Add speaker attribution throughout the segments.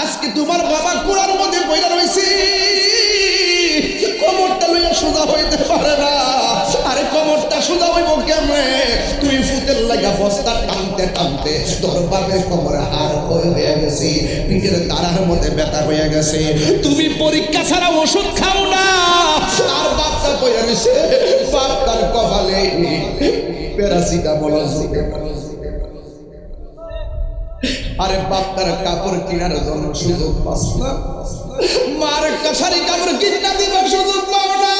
Speaker 1: আজকে তোমার বাবা কুড়ার মধ্যে বইরা রয়েছে, কোমরটা লইয়া সোজা হইতে পারে না। আরে কোমরটা সোজা হইব কেমনে? তুই ফুতের লাগা বস্তা টানতে টানতে তোর বাপের কোমরে হাড় হয়ে গেছে, পিঠের তারার মধ্যে ব্যথা হয়ে গেছে। তুমি পরীক্ষা ছাড়া ওষুধ খাও না, আর বাপটা বইয়া রয়েছে, বাপটার কপালে প্যারাসিটামল। আরে বাপটার কাপড় কেনার জন্য সুযোগ পাস না, মার কাছারি কাপড় কিনা দিবার সুযোগ পাও না।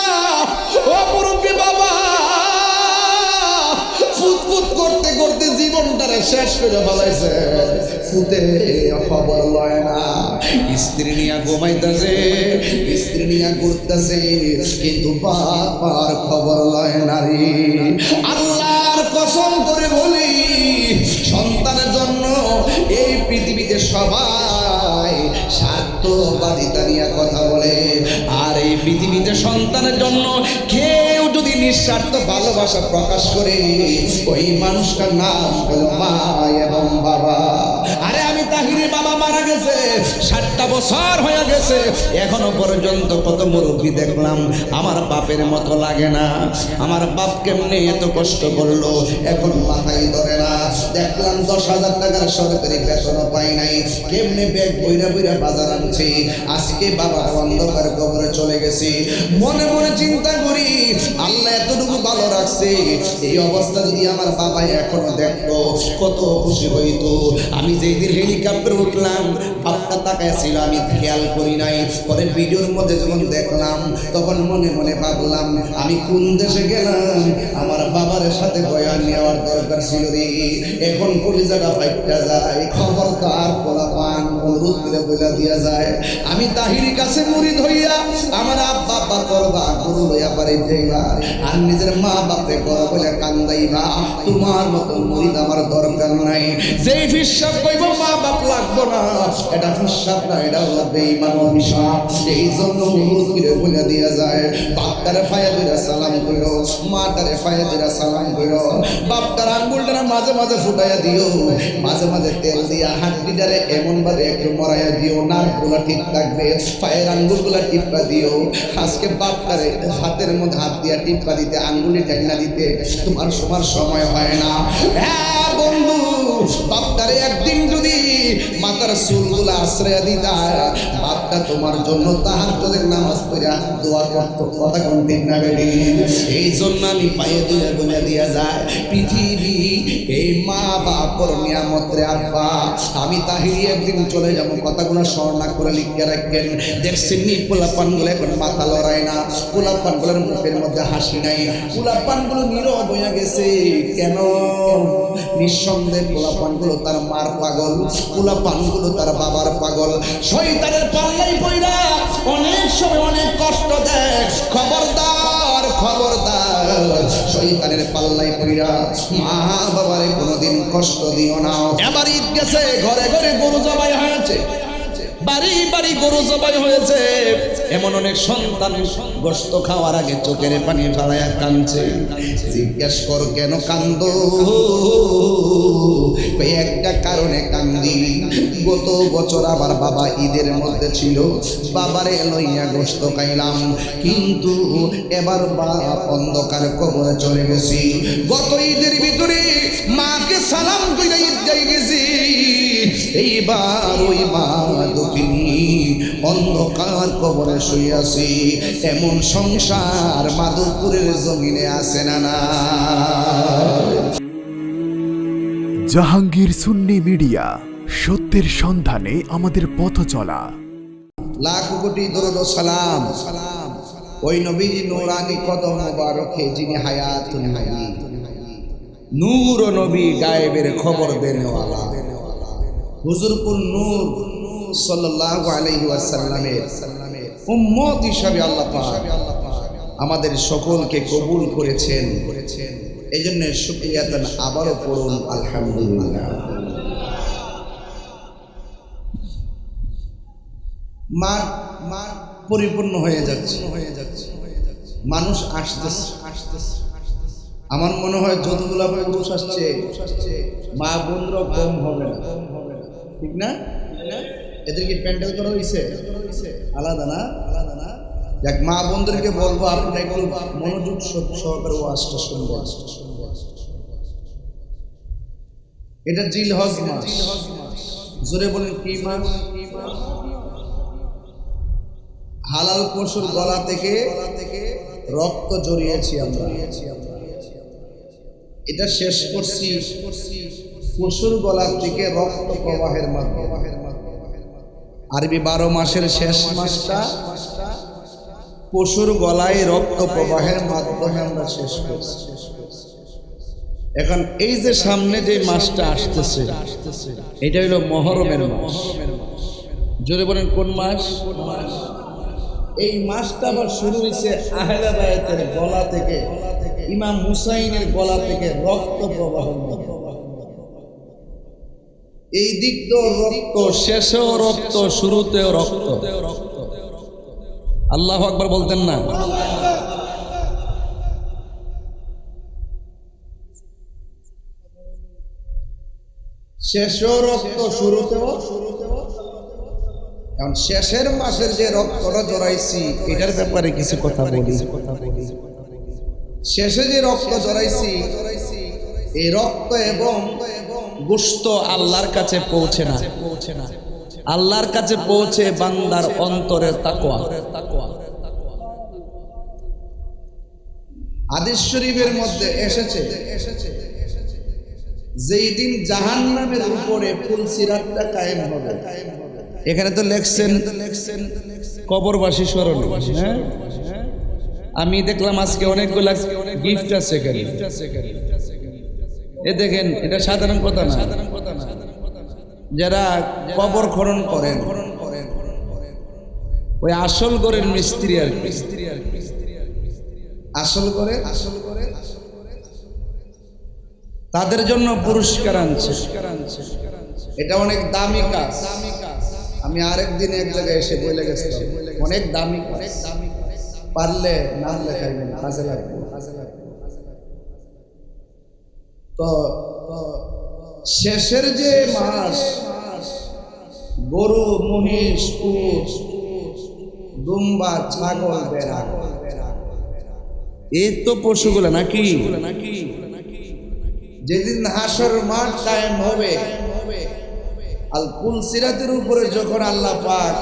Speaker 1: ও মুরব্বী বাবা, ফুটফুট করতে করতে জীবনটারে শেষ করে ফেলাইছে। ফুটে খবর লয় না, স্ত্রী নিয়ে ঘুমাইতেছে, স্ত্রী নিয়ে ঘুরতেছে, কিন্তু বাবার খবর লয় না রে। আল্লাহর কসম করে বলি, সন্তানের জন্য এই পৃথিবীতে সবাই স্বার্থবাদিতা নিয়ে কথা বলে, আর এই পৃথিবীতে সন্তানের জন্য কেউ যদি নিঃস্বার্থ ভালোবাসা প্রকাশ করে, ওই মানুষটার নাম হলো মা এবং বাবা। আরে আমি তাহিরের বাবা মারা গেছে, 60টা বছর হয়ে গেছে, এখনো পর্যন্ত কত মুরব্বী দেখলাম, আমার বাপের মতো লাগে না। আমার বাপ কেমনে এত কষ্ট করলো এখন মাথায় ধরে না। দেখলাম 10,000 টাকার সরকারি বেতনও পাই নাই, কেমনে ব্যাগ বইরা বইরা বাজার আনছে। আজকে বাবা অন্ধকার কবরে চলে গেছে। মনে মনে চিন্তা করি, আল্লাহ এতটুকু ভালো রাখছে, এই অবস্থা যদি আমার বাবা এখনো দেখতো কত খুশি হইতো। আমি যেই দিন হেলিকপ্টারে উঠলাম, বাপটা তাকায় ছিল, আমি খেয়াল করি নাই। পরে ভিডিওর মধ্যে যখন দেখলাম, তখন মনে মনে ভাবলাম, আমি কোন দেশে গেলাম, আমার বাবার সাথে বয়ান নেওয়ার দরকার ছিল রে। এখন কলিজাটা ফাইটা যায়। খবরদার পোলাপান অনুরোধ করে বইলা দিয়া যায়, আমি তাহিরি কাছে মুরিদ হইয়া আমার আব্বা আব্বা করবা, গুরু লইয়া পারে যাইবা, আর নিজের মা বাপে করো বলে কান্দাইবা। তোমার মতো মুরিদ আমার দরকার নাই। যেই ফিসাব কইব মা বাপ লাগবো না, এটা ফিসাব না, এটা হলো বেঈমান অভিশাপ। এই জন্য অনুরোধ করে বইলা দিয়া যায়, বাপটারে ফায়া দিরা সালাম কইরো, মাটারে ফায়া দিরা সালাম কইরো, বাপটার আঙ্গুলটা মাঝে মাঝে ফুটাইয়া দিও, মাঝে মাঝে তেল দিয়া হাড্ডিটারে এমন ভাবে একটু মরাইয়া দিও, নাকগুলা ঠিক থাকবে, পায়ের আঙ্গুলগুলা টিপা দিও। আজকে বাপটারে হাতের মধ্যে হাত দিয়া টিপা দিতে, আঙ্গুলি টেন্না দিতে তোমার সময় হয় না। হ্যাঁ বন্ধু, বাপটারে একদিন যদি মাথার চুলগুলা আশ্রয় দিতা, বাপটা তোমার জন্য তাহাজ্জুদের নামাজ পড়া দোয়া করতো। কথা কোন ঠিক না বেটি? এই জন্য আমি পায়ে দিয়ে বলে দিয়া যায়, পৃথিবী এই মা বাপর নিয়ামত রে আব্বা। আমি তাহিরি একদিন চলে যাব, কথাগুলো স্মরণ করে লিখে রাখবেন। দেখছেন নি পোলাপানগুলো এখন মাথা লড়ায় না, পোলাপানগুলোর মুখের মধ্যে হাসি নাই, পোলাপানগুলো নীরব হয়ে গেছে। কেন? নিঃসন্দেহে পোলাপানগুলো তার মার পাগল, পোলাপানগুলো তার বাবার পাগল। শয়তানের পাল্লাই পইরা অনেক সময় অনেক কষ্ট দেয়। খবরদার খবরদার, শয়তানের পাল্লাই পইরা মা বাবারে কোনোদিন কষ্ট দিও না। এবার ঈদ গেছে, ঘরে ঘরে গরু জবাই হয়েছে, বাড়ি বাড়ি গরু জবাই হয়েছে। এমন অনেক সন্তান গোশত খাওয়ার আগে চোখের পানি ফেলাইয়া কাঁদছে। জিজ্ঞেস কর কেন কান্দো? একটা কারণে কান্দি। গত বছর আবার বাবা ঈদের মধ্যে ছিল, বাবারে লইয়া গোশত খাইলাম, কিন্তু এবার বাপ অন্ধকার কবরে চলে গেছি। গত ঈদের ভিতরে মাকে সালাম কইরা ঈদগায় গেছি, এইবার ওই মা দুঃখিনী অন্ধকার কবরে শুইয়াছি। এমন সংসার মাধবপুরের জমিনে আছে না না?
Speaker 2: জাহাঙ্গীর সুন্নি মিডিয়া, সত্যের সন্ধানে আমাদের পথ চলা।
Speaker 1: লাখ কোটি দরুদ ও সালাম ওই নবীজি নূরানি কদম মোবারকে, যিনি হায়াতুন নবী, নূর ও নবী, গায়েবের খবর দেনেওয়ালা, হুজুরপুর নূর সাল্লাল্লাহু আলাইহি ওয়াসাল্লামের উম্মত হিসাবে আল্লাহ পাক আমাদের সকলকে কবুল করেছেন। এই জন্য শুকরিয়া দেন, আবারও পড়ুন আলহামদুলিল্লাহ। মাঠ পরিপূর্ণ হয়ে যাচ্ছে, মানুষ আসতেছে। আমার মনে হয় যতগুলা মানুষ আসছে, মা বোনরাও কম হবে না, ঠিক না? এদের কি প্যান্ডেল করা হয়েছে? আলাদা না? দেখ মা বন্ধুদেরকে বলবো আপনারা একটু মনোযোগ সহকারে ওয়াজটা শুনবেন। এটা জিলহজ মাস। জোরে বলেন কি মাস? হালাল পশুর গলা থেকে রক্ত জড়িয়েছি আমরা। এটা শেষ করছি পশুর গলা থেকে রক্ত প্রবাহের মাধ্যমে। আরবি 12 মাসের শেষ মাসটা পশুর গলায় রক্ত প্রবাহের মাধ্যমে আমরা শেষ করছি। এখন এই যে সামনে যে মাসটা আসতেছে এটা হলো মুহররমের মাস। জোরে বলেন কোন মাস? এই মাসটা আবার শুরু হয়েছে আহলে বায়তের গলা থেকে, ইমাম হুসাইনের গলা থেকে রক্ত প্রবাহের মাধ্যমে। এই দিক তো রক্ত, শেষেও রক্ত, শুরুতেও রক্ত। আল্লাহু আকবার বলতেন না? শেষেও রক্ত, শুরুতেও। এখন শেষের মাসের যে রক্তটা জড়াইছি এটার ব্যাপারে কিছু কথা বলি। শেষে যে রক্ত জড়াইছি এই রক্ত এবং গোশত আল্লাহর কাছে পৌঁছে না। আল্লাহর কাছে পৌঁছে বান্দার অন্তরের তাকওয়া। হাদিস শরীফের মধ্যে এসেছে যেই দিন জাহান্নামের উপরে ফুলসিরাতটা কায়েম হবে। এখানে তো লেখছেন কবরবাসী স্মরণে। হ্যাঁ, আমি দেখলাম আজকে অনেকগুলা গিফট আছে এখানে। এ দেখেন, এটা সাধারণ কথা না। যারা কবর খনন করেন ওই আসল ঘরের মিস্ত্রি আর কি, আসল করে তাদের জন্য পুরস্কার আনছে। এটা অনেক দামি কাজ। আমি আরেকদিন এক জায়গায় এসে বলে গেছিলাম অনেক দামি কাজ, পারলে নাম লেখাইবেন, কাজে লাগবে। তো শেষের যে মাস, গরু, মহিষ, উট, দুম্বা, ছাগল, ভেড়া, এই তো পশুগুলো নাকি। যেদিন হাসর মাঠ কায়েম হবে, আল পুলসিরাতের উপরে যখন আল্লাহ পাক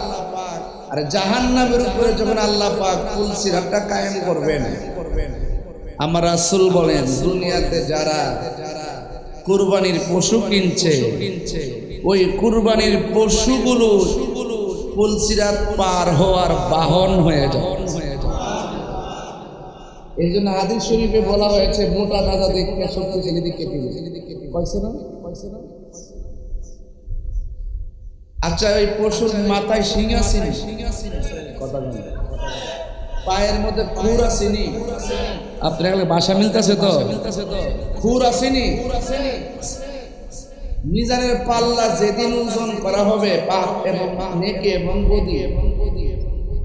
Speaker 1: আর জাহান্নামের উপরে যখন আল্লাহ পাক পুলসিরাতটা কায়েম করবেন, আমার রাসূল বলেন দুনিয়াতে যারা কুরবানির পশু কিনছে ওই কুরবানির পশুগুলো পুলসিরাত পার হওয়ার বাহন হয়ে যায়। এই জন্য হাদিস শরীফে বলা হয়েছে মোটা দাদা দেখে শক্তিশালী দিকে কইছে না? আচ্ছা, ওই পশুর মাথায় শিং আছে, কথা বলেন, পায়ের মধ্যে খুর আসেনি? আপনার ভাষা মিলতেছে তো? খুর আসেনি? মিজানের পাল্লা যেদিন ওজন করা হবে পাপ এবং নেকি এবং বদি,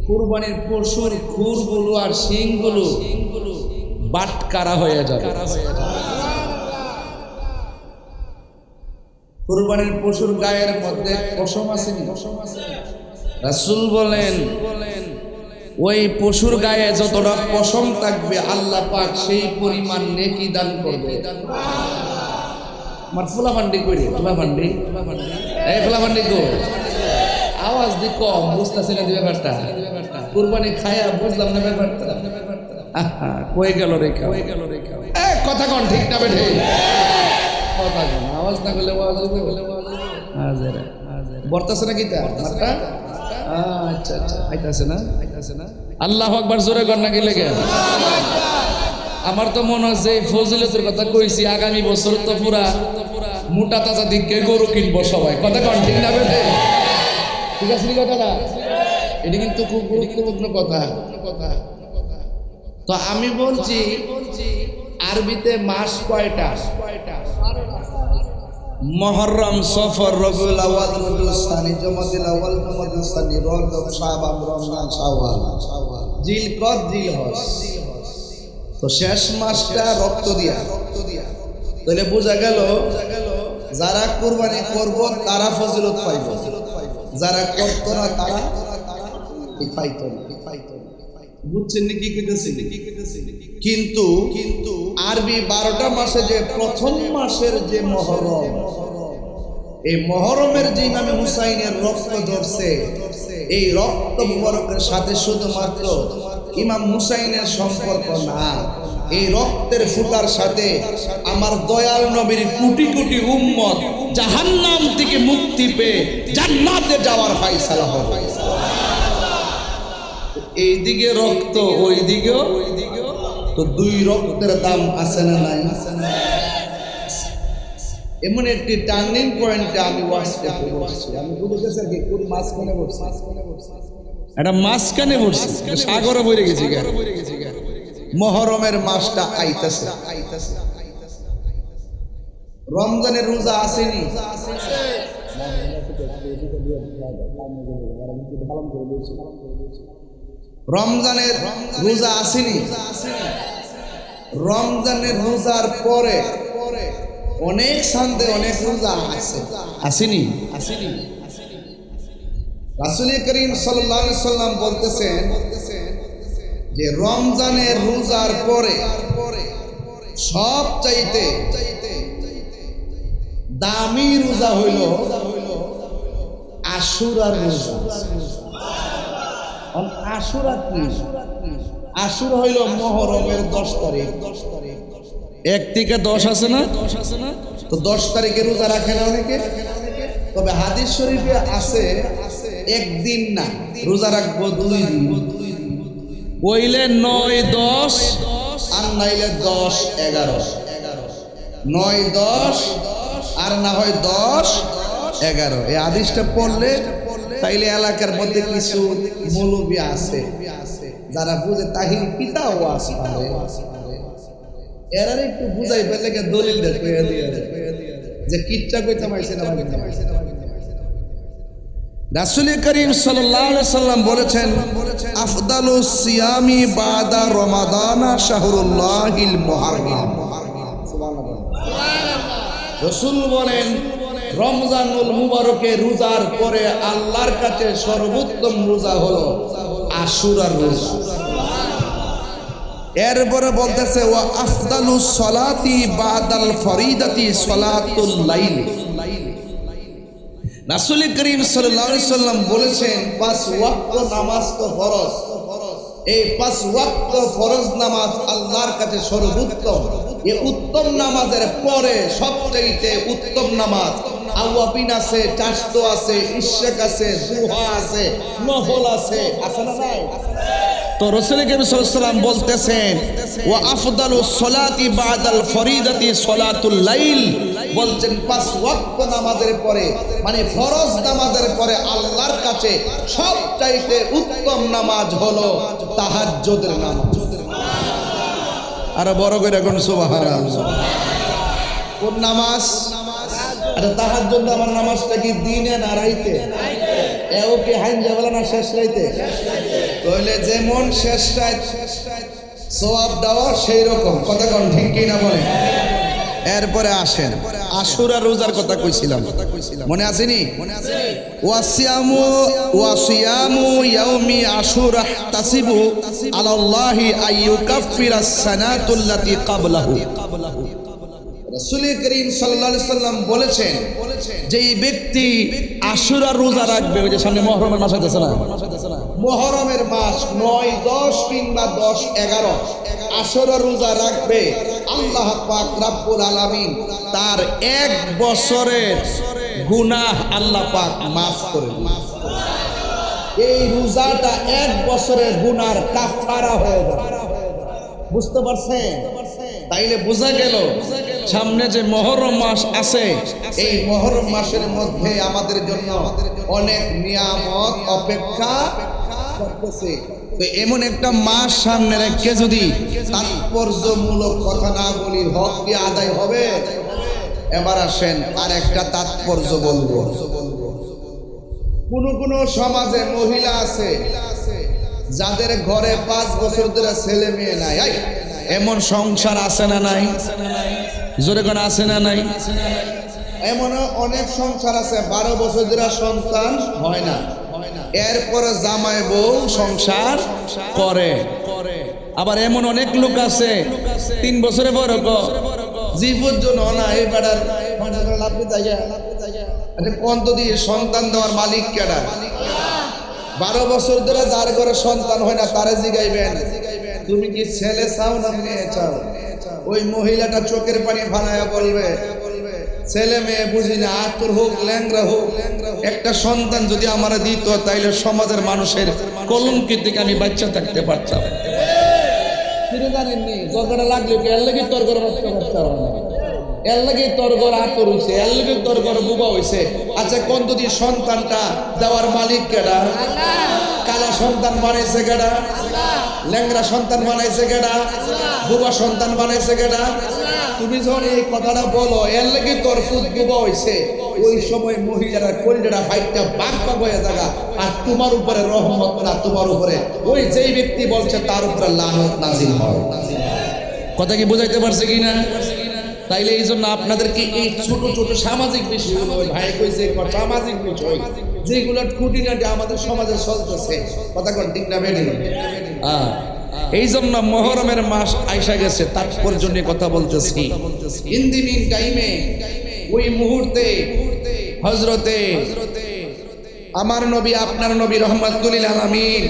Speaker 1: কুরবানির পশুর খুরগুলো আর শিংগুলো বাটকারা হয়ে যাবে। কুরবানির পশুর গায়ের মধ্যে পশম আসেনি? রাসূল বলেন ওই পশুর গায়ে যতটা পশম থাকবে আল্লাহ পাক সেই পরিমাণ নেকি দান করবে। আমার ফুলাফান্ডি কই রে? ফুলাফান্ডি, এই ফুলাফান্ডি গো, আওয়াজ দি কম, বুঝতেছি না ব্যাপারটা। কুরবানি খায়া বুঝলাম না ব্যাপারটা। কই গেল রে? কথা কন ঠিক না বেঠে? কথা কন, আওয়াজ না করলে বর্তাছে না কিতা মারটা? আচ্ছা আচ্ছা, আইতাছে না? আল্লাহু আকবার জোরে কর না কি লাগে? আমার তো মনে হয় যে ফজিলতের কথা কইছি আগামী বছর তো পুরা মোটা তাজা দিকে গরু কিনবো সবাই। কথা কন ঠিক না বেঠে? ঠিক আছে কথাটা? এটা কিন্তু খুব গুরুত্বপূর্ণ কথা। তো আমি বলছি আরবিতে মাস কয়টা? মুহররম, সফর, রবিউল আউয়াল, রবিউল সানি, জমাদিল আউয়াল, জমাদিল সানি, রজব, শাবান, রমজান, শাওয়াল, জিলকদ, জিলহজ। তো শেষ মাসটা রক্ত দিয়া। তাহলে বোঝা গেল যারা কুরবানি করব তারা ফজিলত পাইব, যারা করতো না তারা পাইতো না। বুঝছেন না কি কইতেছি? কিন্তু আরবি 12টা মাসে যে প্রথম মাসের যে মহরম, এই মহরমের যে ইমামে হুসাইনের রক্ত ঝরছে, এই রক্ত মুবারকের সাথে শুধুমাত্র ইমাম হুসাইনের সম্পর্ক না, এই রক্তের ফুটার সাথে আমার দয়াল নবীর কোটি কোটি উম্মত জাহান্নাম থেকে মুক্তি পেয়ে জান্নাতে যাওয়ার ফয়সালা হবে। এইদিকে রক্ত, ওই দিকেও, তো দুই রক্তের দাম আছে না নাই? এমন একটি টার্নিং পয়েন্টে আমি ওয়াজ করতে বসছি। আমি বুঝে গেছি আর কি, কোন মাঝখানে বসছি, এটা মাঝখানে বসছি, সাগরে বইরে গেছি। মহরমের মাসটা আইতাছে, রমজানের রোজা আসেনি, রমজানের রোজা আসেনি। রমজানের রোজার পরে অনেক শান্তি, অনেক রোজা আছে, আসেনি? রাসূল করিম সাল্লাল্লাহু আলাইহি সাল্লাম বলতেছেন যে রমজানের রোজার পরে সবচাইতে দামি রোজা হইল আশুরার রোজা। আশুরা কি? আশুরা হইল মুহররমের 10 তারিখ। 1 থেকে 10 আছে না? তো 10 তারিখে রোজা রাখে না অনেকে, তবে হাদিস শরীফে আছে একদিন না, রোজা রাখবো 2 দিন। হইলে 9, 10 আর নাইলে 10, 11। 9, 10 আর না হয় 10, 11। এই হাদিসটা পড়লে তাইলে এলাকার মধ্যে কিছু মৌলবী আছে যারা বুঝে, তাহির পিতাও আছে, এরা একটু বুঝাই ফেলে দলিল যে কিচ্ছা কইতে পারছে না। রাসূল করিম সাল্লাল্লাহু আলাইহি সাল্লাম বলেছেন, আফদালুস সিয়ামি বাদা রমাদানা শাহরুল্লাহিল মুহাররম। সুবহানাল্লাহ। রাসূল বলেন, রমজানুল মুবারকে রোজার পরে আল্লাহর কাছে সর্বোত্তম রোজা হলো আশুরার রোজা। এরপরে বলতেছে, ওয়া আফদালুস সালাতি বাদাল ফরিদাতি সালাতুল লাইল। রাসূল করিম সাল্লাল্লাহু আলাইহি সাল্লাম বলেছেন, 5 ওয়াক্ত নামাজ তো ফরজ, এই 5 ওয়াক্ত ফরজ নামাজ আল্লাহর কাছে সর্বোত্তম। এই উত্তম নামাজের পরে সবচেয়ে উত্তম নামাজ আওয়াবিন আছে, চাশতো আছে, ইশরাক আছে, দুহা আছে, নফল আছে, আছে না নাই? তো রাসূল করিম সাল্লাল্লাহু আলাইহি সাল্লাম বলতেছেন, ওয়া আফদালুস সালাতি বাদাল ফরিদাতি সালাতুল লাইল। বলছেন 5 ওয়াক্ত নামাজের পরে, মানে ফরজ নামাজের পরে আল্লাহর কাছে সবচাইতে উত্তম নামাজ হলো তাহাজ্জুদের নামাজ। আর বড় করে এখন সুবহানাল্লাহ। কোন নামাজ? আরে তাহাজ্জুদ আমার নামাজটা কি দিনে না রাইতে? এও কি হাইন্দা বলা না শেষ রাইতে? তাহলে যেমন শেষ রাত সওয়াব দেওয়া সেই রকম, কথা কোন ঠিক কি না বলে? এরপরে আসেন আশুরা রোজার কথা কইছিলাম, মনে আসেনি? ওয়াসিয়ামু ইয়াউমি আশুরা তাসিবু আলাল্লাহি আইয়ুকাফিরাস সানাতুল্লাতি ক্বাবলাহু। রাসূল করিম সাল্লাল্লাহু আলাইহি সাল্লাম বলেছেন, যে এই ব্যক্তি আশুরা রোজা রাখবে, ওই যে সামনে মুহররমের মাস আছে না, মুহররমের মাস 9, 10 কিংবা 10, 11 আশুরা রোজা রাখবে, আল্লাহ পাক রব্বুল আলামিন তার 1 বছরের গুনাহ আল্লাহ পাক মাফ করে দিবেন। এই রোজাটা 1 বছরের গুনার কাফারা হয়ে যাবে। বুঝতে পারছেন? তাইলে বোঝা গেল সামনে যে মুহররম মাস আছে, এই মুহররম মাসের মধ্যে আমাদের জন্য অনেক নিয়ামত অপেক্ষা করতেছে। তো এমন একটা মাস সামনে রেখে যদি তাৎপর্যমূলক কথা না বলি, হক কি আদায় হবে? এবার আসেন আর একটা তাৎপর্য বলবো। কোন সমাজে মহিলা আছে যাদের ঘরে 5 বছর ধরে ছেলে মেয়ে নাই, এমন সংসার আছে না নাই? জোরে কোন আছে না নাই? এমন অনেক সংসার আছে 12 বছর ধরে সন্তান হয় না, এরপরে জামাই বউ সংসার করে। আবার এমন অনেক লোক আছে 3 বছরে বড় জীবন জন্য না এই বেড়ার লাভে জায়গা কন্ত দিয়ে সন্তান দেওয়ার মালিক কেডা? 12 বছর ধরে যার ঘরে সন্তান হয় না তারে জিগাইবেন তুমি কি ছেলে চাও না মেয়ে চাও? ওই মহিলাটা চোখের পানি ফালায়া বলবে ছেলে মেয়ে বুঝি না, আতর হোক ল্যাংরা হোক, একটা সন্তান যদি আমার দিত তাইলে সমাজের মানুষের কলঙ্কি থেকে আমি বাচ্চা থাকতে পারতাম। তিনি জানেননি দরকার লাগলে এর লাগে তোর ঘরে বাচ্চা বাচ্চা হয় না, এর লাগে তোর ঘর আতর হইছে, এর লাগে তোর ঘর বুবা হইছে। আচ্ছা কোন যদি সন্তানটা দেওয়ার মালিক কেডা? কালা সন্তান বানাইছে কেডা? ল্যাংরা সন্তান বানাইছে কেডা? বুবা সন্তান বানাইছে কেডা? তুমি যখন এই কথাটা বলো এর লাগে তোর ফুট বুবা হইছে, ওই সময় মহিলারা কলিজাটা ফাইটটা বাগ বাগ হয়ে জায়গা, আর তোমার উপরে রহমত না, তোমার উপরে ওই যেই ব্যক্তি বলছে তার উপরে লানত নাজিল হয়। কথা কি বুঝাইতে পারছে কিনা? তাইলে এই জন্য আপনাদেরকে এই ছোট ছোট সামাজিক বিষয়গুলো, ভাই কইছে সামাজিক বিষয় যেগুলো খুঁটিনাটি আমাদের সমাজে চলতেছে, কথা কোন ঠিক না বেড়ে? এই জন্য মুহররমের মাস আইসা গেছে, তাৎপর্য নিয়ে কথা বলতেছি। ইন্দিমিন টাইমে ওই মুহূর্তে হযরতে আমার নবী আপনার নবী রাহমাতুল লিল আলামিন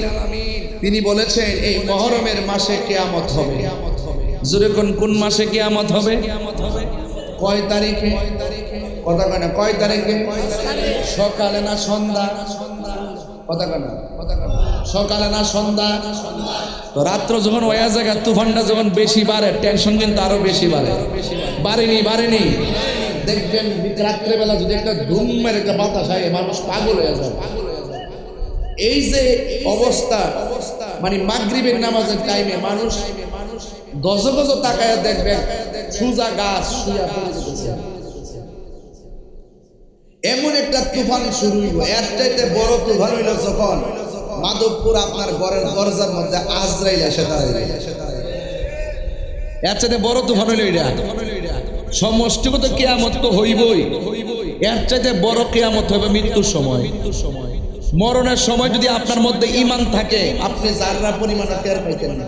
Speaker 1: তিনি বলেছেন এই মুহররমের মাসে কিয়ামত হবে। জোরে কোন মাসে কিয়ামত হবে? কয় তারিখে? কথা কয় না, কয় তারিখে? সকালে না সন্ধ্যা? কথা কয় না, সকালে না সন্ধ্যা? তো রাত্র যখন ওয়া জায়গা তুফানটা যখন বেশি বাড়ে টেনশন কিন্তু আরো বেশি বাড়ে। বাড়েনি দেখবেন রাত্রেবেলা যদি একটা ধুম মেরে একটা বাতাস হয় মানুষ পাগল হয়ে যায়। এই যে অবস্থা মানে মাগরিবের নামাজের টাইমে মানুষ গজ গজ তাকায় দেখবেন সুজা গাছ শুয়া পড়ে যেতেছে। এমন একটা তুফান শুরু হইল, এর চাইতে বড় তুফান হইল যখন মাধবপুর আপনার ঘরের দরজার মধ্যে আজরাইল এসে দাঁড়াইল। এর চাইতে বড় তুফান হইল এটা। সমষ্টিগত কিয়ামত তো হইবই, এর চাইতে বড় কিয়ামত হবে মৃত্যুর সময়। মরণের সময় যদি আপনার মধ্যে ঈমান থাকে আপনি যাররা পরিমাণ টের পাইতেন না।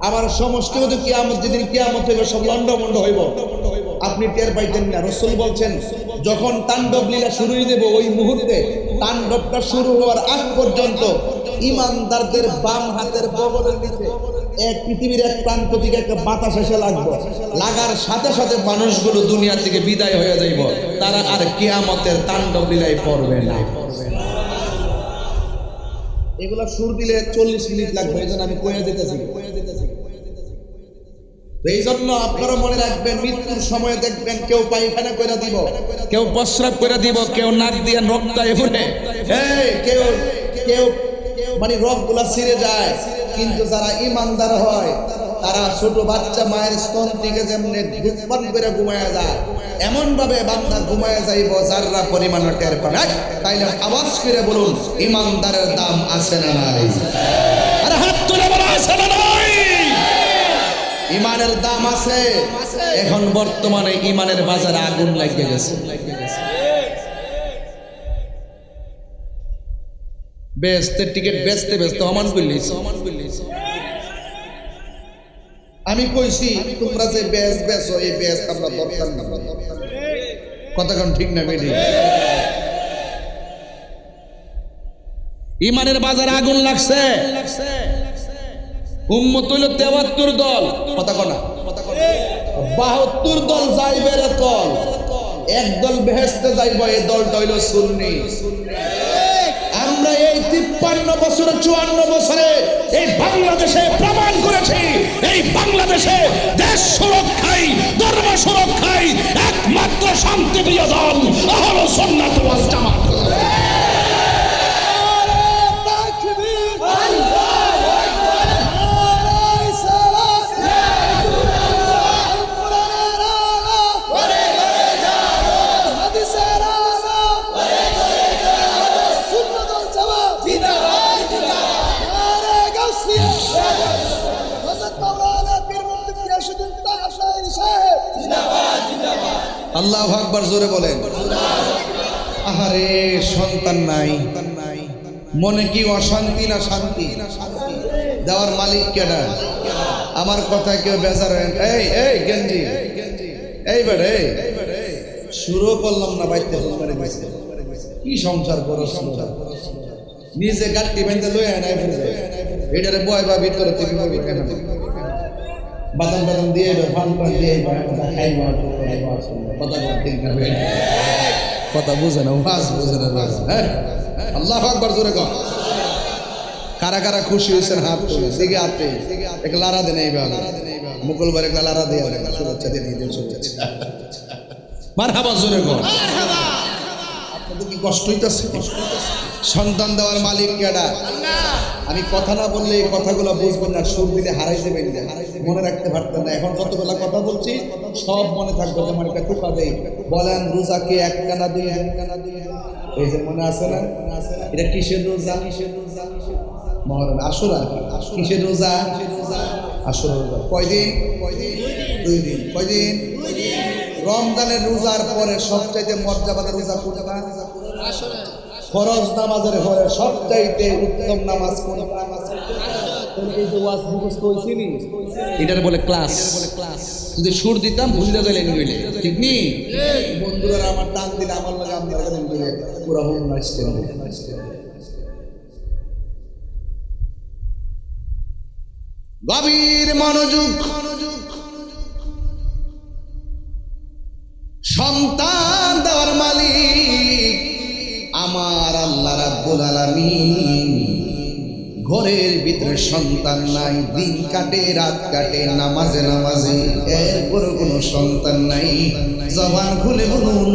Speaker 1: আবার সমষ্টিগত কিয়ামত যেদিন কিয়ামত হইব সব লন্ডমন্ড হইব, আপনি টের পাইতেন না। রাসূল বলছেন যখন তাণ্ডব লীলা শুরু হয়ে দেব ওই মুহূর্তে তাণ্ডবটা শুরু হওয়ার আগ পর্যন্ত ঈমানদারদের বাম হাতের বগলের নিচে এক পৃথিবীর এক প্রান্ত থেকে একটা বাতাস এসে লাগবে, লাগার সাথে সাথে মানুষগুলো দুনিয়া থেকে বিদায় হয়ে যাইব, তারা আর কিয়ামতের তাণ্ডব লীলায় পড়বে না। এগুলা সুর দিলে 40 মিনিট লাগবে, এই জন্য আমি কয়ে দিতেছি। এই জন্য আপনারা মনে রাখবেন মৃত্যুর সময় দেখবেন কেউ পায়খানা করে দিব, কেউ প্রস্রাব করে দিব, কেউ নাক দিয়ে রক্তায় ফুটে, কেউ কেউ মানে রগগুলা ছিঁড়ে যায়। কিন্তু যারা ঈমানদার হয় তারা ছোট বাচ্চা মায়ের স্তন থেকে যেমনি দুধপান করে ঘুমায়া যায় এমন ভাবে বান্দা ঘুমায়া যাইব যাররা পরিমাণ টের পাবে। তাইলে আওয়াজ করে বলুন ঈমানদারের দাম আছে না নাই? আরে হাত তুলে বলো আছে না নাই? ঈমানের দাম আছে। এখন বর্তমানে ঈমানের বাজারে আগুন লাগিয়ে গেছে। বেচতে টিকিট বেচতে অমান করলিস। আমি কইছি তোমরা যে বেচো এই বেচ আমরা দরকার না। কথা কোন ঠিক না বেডি? ঈমানের বাজারে আগুন লাগছে। উম্মত হইল 73 দল, কথা কনা 72 দল যাইবে রে দল, এক দল বেহেশতে যাইব, এই দলটা হইল সুন্নি। আমরা এই 53 বছরে 54 বছরে এই বাংলাদেশে প্রমাণ করেছি এই বাংলাদেশে দেশ সুরক্ষায় ধর্ম সুরক্ষায় একমাত্র শান্তিপ্রিয় দল আহলে সুন্নাত ওয়াল জামাত। আল্লাহু আকবার জোরে বলেন। আহারে সন্তান নাই, মনে কি অশান্তি না শান্তি? দেওয়ার মালিক কেডা? আমার কথা কেউ বেজার হয়? এই এই গেঞ্জি, এই বেড়ে শুরু করলাম না বাইতে কি সংসার করো? নিজে গাড়ি বেঁধে লয়ে নাই বুঝে এটারে বয় বা ভিতরে থেকে বাদাম বাদাম দিয়ে ফান ফান দিয়ে কথা বুঝে না, বাস বুঝে না। হ্যাঁ, আল্লাহু আকবার জোরে কর। কারা কারা খুশি হয়েছেন হাত দিকে হাতে এক লারা দেন, এইভাবে মুকুলবার একটা লারা দিয়ে শুভেচ্ছা দিয়ে দিন, শুভেচ্ছা মারহাবা জোরে কর। আপনাদের কি কষ্ট হইতেছে? সন্তান দেওয়ার মালিক কেডা? আমি কথা না বললে এই কথাগুলো বুঝবেন না, সুর দিলে হারাই দেবেন, মনে রাখতে পারতেন না। এখন যতগুলো কথা বলছি সব মনে থাকবে। যেমন একটা টুকা দেই, বলেন রোজাকে এক কানা দুই কানা দুই, এই যে মনে আছে না? এটা কিসের রোজা? মহরম, আশুরা। কিসের রোজা? আশুরা রোজা। কয়দিন? 2 দিন। কয়দিন? রমজানের রোজার পরে সবচাইতে মর্যাদার রোজা কোনটা? ফরজ নামাজের পরে সবচাইতে উত্তম নামাজ কোনটা? এটার বলে ক্লাস। যদি সুর দিতাম ভুলিয়ে যাইলেন গেলে, ঠিক নি? বন্ধুরা আমার টান দিলে আমার লাগে আপনারা পুরো হোম নাচতে গভীর মনোযোগ। সন্তান দেওয়ার মালিক আমার আল্লাহ রাব্বুল আলামিন। ঘরের ভিতরে সন্তান নাই, দিন কাটে রাত কাটে নামাজে নামাজে, এরপর কোনো সন্তান নাই। জবান খুলে বলুন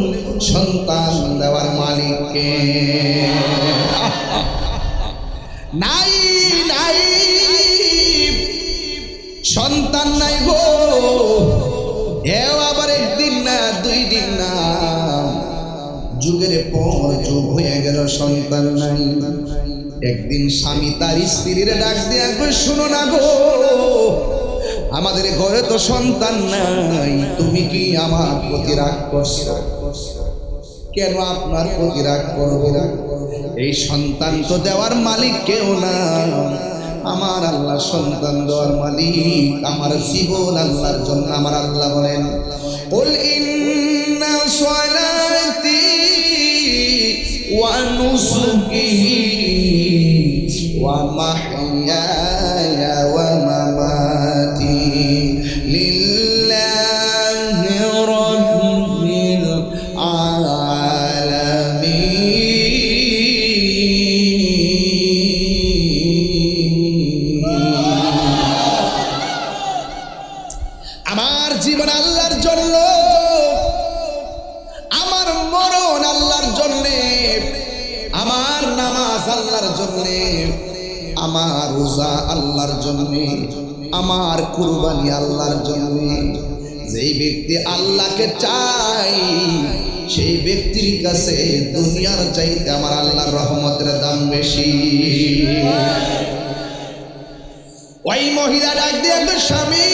Speaker 1: সন্তান দেওয়ার মালিককে। নাই নাই সন্তান নাই গো। এও আবার একদিন না, 2 দিন না, যুগের পর যুগ হয়ে গেল সন্তান নাই। একদিন স্বামী তার স্ত্রীর ডাক দিয়ে কই, শুনো না গো, আমাদের ঘরে তো সন্তান নাই, তুমি কি আমার প্রতি রাগ করছো? কেন আপনার প্রতি রাগ করবো? এই সন্তান তো দেওয়ার মালিক কেউ না, আমার আল্লাহ সন্তান দেওয়ার মালিক। আমার জীবন আল্লাহর জন্য। আমার আল্লাহ বলেন, কুল ইন্না সলাতি ওয়া নুসুকি ওয়া মাহইয়ায়া ওয়া মামাতি লিল্লাহি রাব্বিল আলামিন। আমার জীবন আল্লাহর জন্য, আমার মরণ আল্লাহর জন্যে, আমার নামাজ আল্লাহর জন্যে, আমার রোজা আল্লাহর জন্যে, আমার কুরবানি আল্লাহর জন্যে। যেই ব্যক্তি আল্লাহকে চাই সেই ব্যক্তির কাছে দুনিয়ার চাইতে আমার আল্লাহর রহমতের দাম বেশি। ওই মহিলা ডাক দিয়ে, স্বামী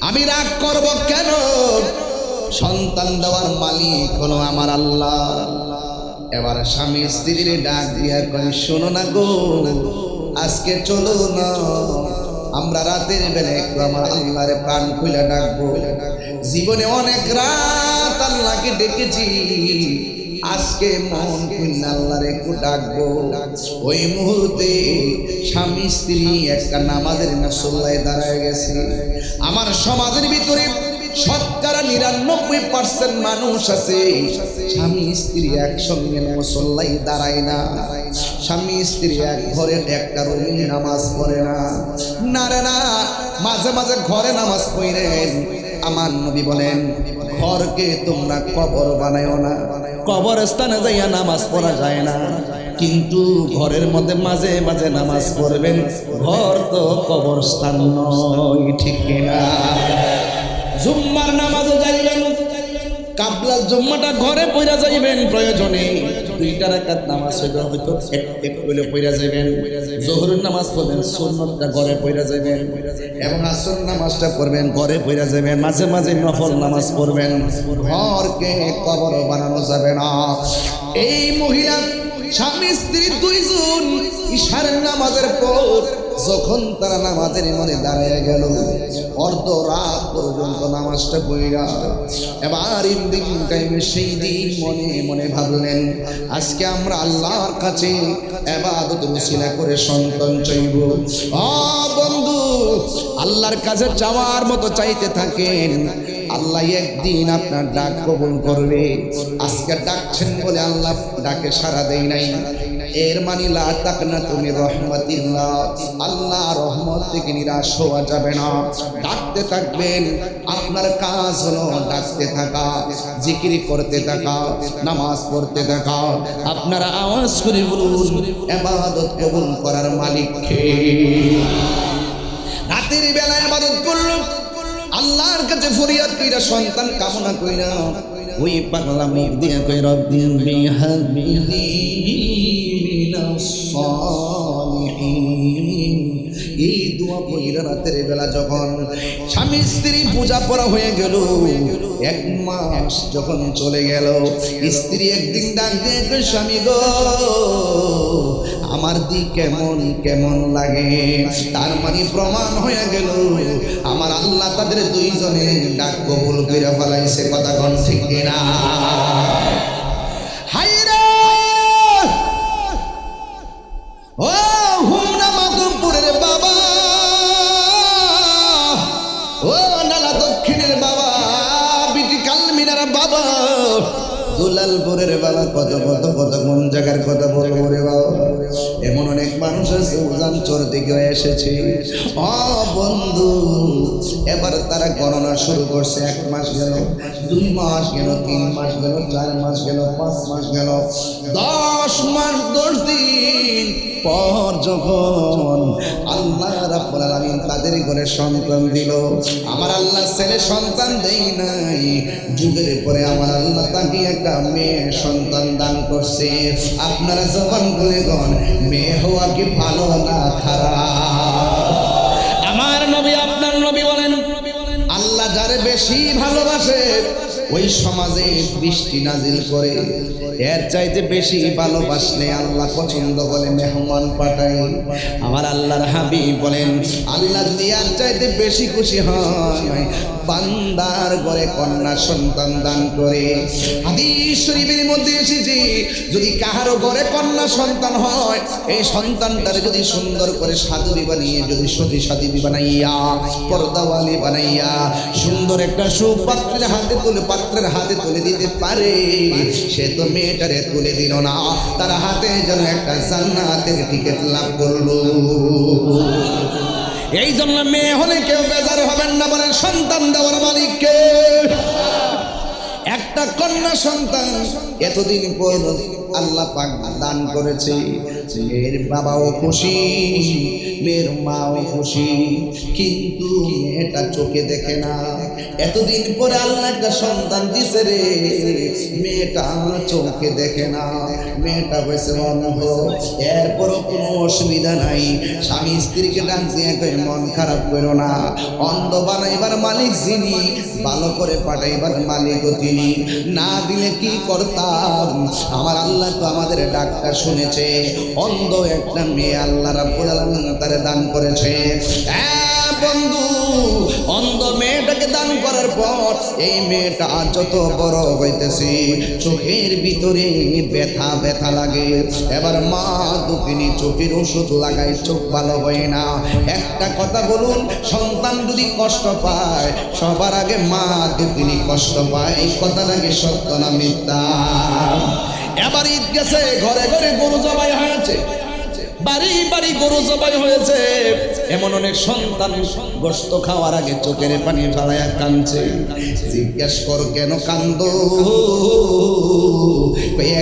Speaker 1: আমি রাগ করব কেন? সন্তান দেওয়ার মালিক হলো আমার আল্লাহ। এবার স্বামী স্ত্রীর ডাক দিয়া কই, শোনো না গো, আজকে চলো না, আমরা রাতের বেলা একটু আমার আল্লাহরে প্রাণ খুলে ডাকবো। জীবনে অনেক রাত আল্লাহকে ডেকেছি, আজকে মন খুলে আল্লাহরে একটু ডাকবো। ওই মুহূর্তে স্বামী স্ত্রী একটা নামাজের মুসল্লায় দাঁড়ায় গেছে। আমার সমাজের ভিতরে 99% মানুষ আছে স্বামী স্ত্রী একসঙ্গে মুসল্লায় দাঁড়ায় না, স্বামী স্ত্রী এক ঘরে একটা রুমে নামাজ পড়ে না। না রে না, মাঝে মাঝে ঘরে নামাজ পড়েন। আমার নবী বলেন, ঘরকে তোমরা কবর বানায়ও না। কবরস্থানে যাইয়া নামাজ পড়া যায় না, কিন্তু ঘরের মধ্যে মাঝে মাঝে নামাজ পড়বেন। ঘর তো কবরস্থান নয়, ঠিক কিনা? জুম্মার নামাজও যাইবেন, কাবলা জুম্মাটা ঘরে পড়া যাইবেন, প্রয়োজনে 2 রাকাত নামাজ হয়তো এক করে পড়া যাইবেন, যোহরের নামাজ পড়বেন, সুন্নতটা ঘরে পড়া যাইবেন, এবং আসর নামাজটা পড়বেন ঘরে পড়া যাইবেন, মাঝে মাঝে নফল নামাজ পড়বেন। ঘরকে কবর বানানো যাবে না। এই মহিলা স্বামী স্ত্রী দুইজন ইশারের নামাজের পর যখন তারা নামাজের মনে দাঁড়ায় গেল, অর্ধ রাত পর্যন্ত নামাজটা পড়া, এবার ইন্দিন টাইমে সেই দিন মনে মনে ভাবলেন, আজকে আমরা আল্লাহর কাছে ইবাদত রুসিলা করে সন্তান চাইব। বন্ধু, আল্লাহর কাছে চাওয়ার মতো চাইতে থাকেন, আল্লাহ একদিন আপনার ডাক কবুল করবে। আজকে ডাকছেন বলে আল্লাহ ডাকে সাড়া দেয় নাই, এর মানে লা তাকনাতু মির রাহমাতিল্লাহ, আল্লাহ রহমত থেকে নিরাশ হওয়া যাবে না। ডাকতে থাকবেন, আপনার কাজ হলো ডাকতে থাকা, জিকির করতে থাকা, নামাজ পড়তে থাকা। আপনারা আওয়াজ করে বলুন, ইবাদত কবুল করার মালিক কে? রাতের বেলা ইবাদত করলো, আল্লাহর কাছে ফরিয়াদ কইরা, সন্তান কামনা কইরা, ওই পাগলা মুখ দিয়া কই রব্বি বিহাবিহি মিনাস সালিহিন। এই দোয়া পড়িরা রাতের বেলা যখন স্বামী স্ত্রী পূজা পড়া হয়ে গেল, 1 মাস যখন চলে গেল, স্ত্রী একদিন ডাক দিয়ে কই, স্বামী গো, আমার দিক কেমন কেমন লাগে। তার মানে প্রমাণ হয়ে গেল আমার আল্লাহ তাদের দুইজনের ডাক কবুল করে ফেলাইছে। কথা কোন ঠিক কিনা? হায়রে ও হুমনা মাধবপুরের বাবা, ও নালা দক্ষিণের বাবা, বিটি কালমিনার বাবা, দুলালপুরের বাবা, কত কত কত কোন জায়গার কথা বলবো রে বাবা। এমন অনেক মানুষ আছে উজান চোর দিকে এসেছে। বন্ধু, এবার তারা গণনা শুরু করছে। 1 মাস গেল, 2 মাস গেল, 3 মাস গেল, 4 মাস গেল, 5 মাস গেল, 10 মাস 10 দিন পর যখন আল্লাহ রাব্বুল আলামিন তাদের ঘরে সন্তান দিল, আমার আল্লাহ ছেলে সন্তান দেই নাই, যুগের পরে আমার আল্লাহ তাকে একটা মেয়ে সন্তান দান করছে। আপনারা জবান খুলে গন, মেয়ে হওয়া কি ভালো না খারাপ? আমার নবী, আপনার নবী বলেন, আল্লাহ যারে বেশি ভালোবাসে ওই সমাজে বৃষ্টি নাজিল করে, এর চাইতে বেশি ভালোবাসলে আল্লাহ পছন্দ বলে মেহমান পাঠায়। আমার আল্লাহর হাবিব বলেন, আল্লাহ যদি এর চাইতে বেশি খুশি হয় বান্দার ঘরে কন্যা সন্তান দান করে। হাদিস শরীফের মধ্যে এসেছে, যদি কাহারো ঘরে কন্যা সন্তান হয়, এই সন্তানটারে যদি সুন্দর করে সাধুবি বানিয়ে, যদি সতী সাধী বানাইয়া, পর্দাওয়ালি বানাইয়া, সুন্দর একটা সুপাত্রের হাতে তুলে দিতে পারে, সে তো মেয়েটারে তুলে দিল না, তার হাতে যেন একটা জান্নাতের টিকিট লাভ করলো। এই জন্য মেয়ে হলে কেউ বেজার হবেন না, বলেন সন্তান দেওয়ার মালিককে। একটা কন্যা সন্তান এতদিন পর আল্লাহ পাক দান করেছে, মেয়ের বাবাও খুশি, মেয়ের মাও খুশি, কিন্তু মেয়েটা চোখে দেখে না। এতদিন পরে আল্লাহ একটা সন্তান দিছে রে, মেয়েটা চোখে দেখে না, মেয়েটা হয়েছে অন্ধ। এরপরও কোনো অসুবিধা নাই, স্বামী স্ত্রীকে ডাক দিয়ে কই, মন খারাপ করো না, অন্ধ বানাইবার মালিক যিনি, ভালো করে পাঠাইবার মালিক তিনি, না দিলে কি করতাম? আমার আল্লাহ তো আমাদের ডাকটা শুনেছে। অন্ধ একটা মেয়ে আল্লাহ রাব্বুল আলামিন তারে দান করেছে। বন্ধু, অন্ধ মেয়েটাকে দান করার পর এই মেয়েটা যত বড় হইতেছে, চোখের ভিতরে ব্যথা ব্যথা লাগে। এবার মা দুঃখিনী চোখের ওষুধ লাগায়, চোখ ভালো হয় না। একটা কথা বলুন, সন্তান যদি কষ্ট পায়, সবার আগে মা দুঃখিনী কষ্ট পায়। এই কথাটা কি সত্য না মিথ্যা? এবার ঈদ গেছে, ঘরে ঘরে গরু জবাই হয়েছে, বাড়ি বাড়ি গরু জবাই হয়েছে, এমন অনেক সন্তান গোশত খাওয়ার আগে চোখের পানি ফেলায়া কাঁদছে। জিজ্ঞেস কর কেন কান্দো?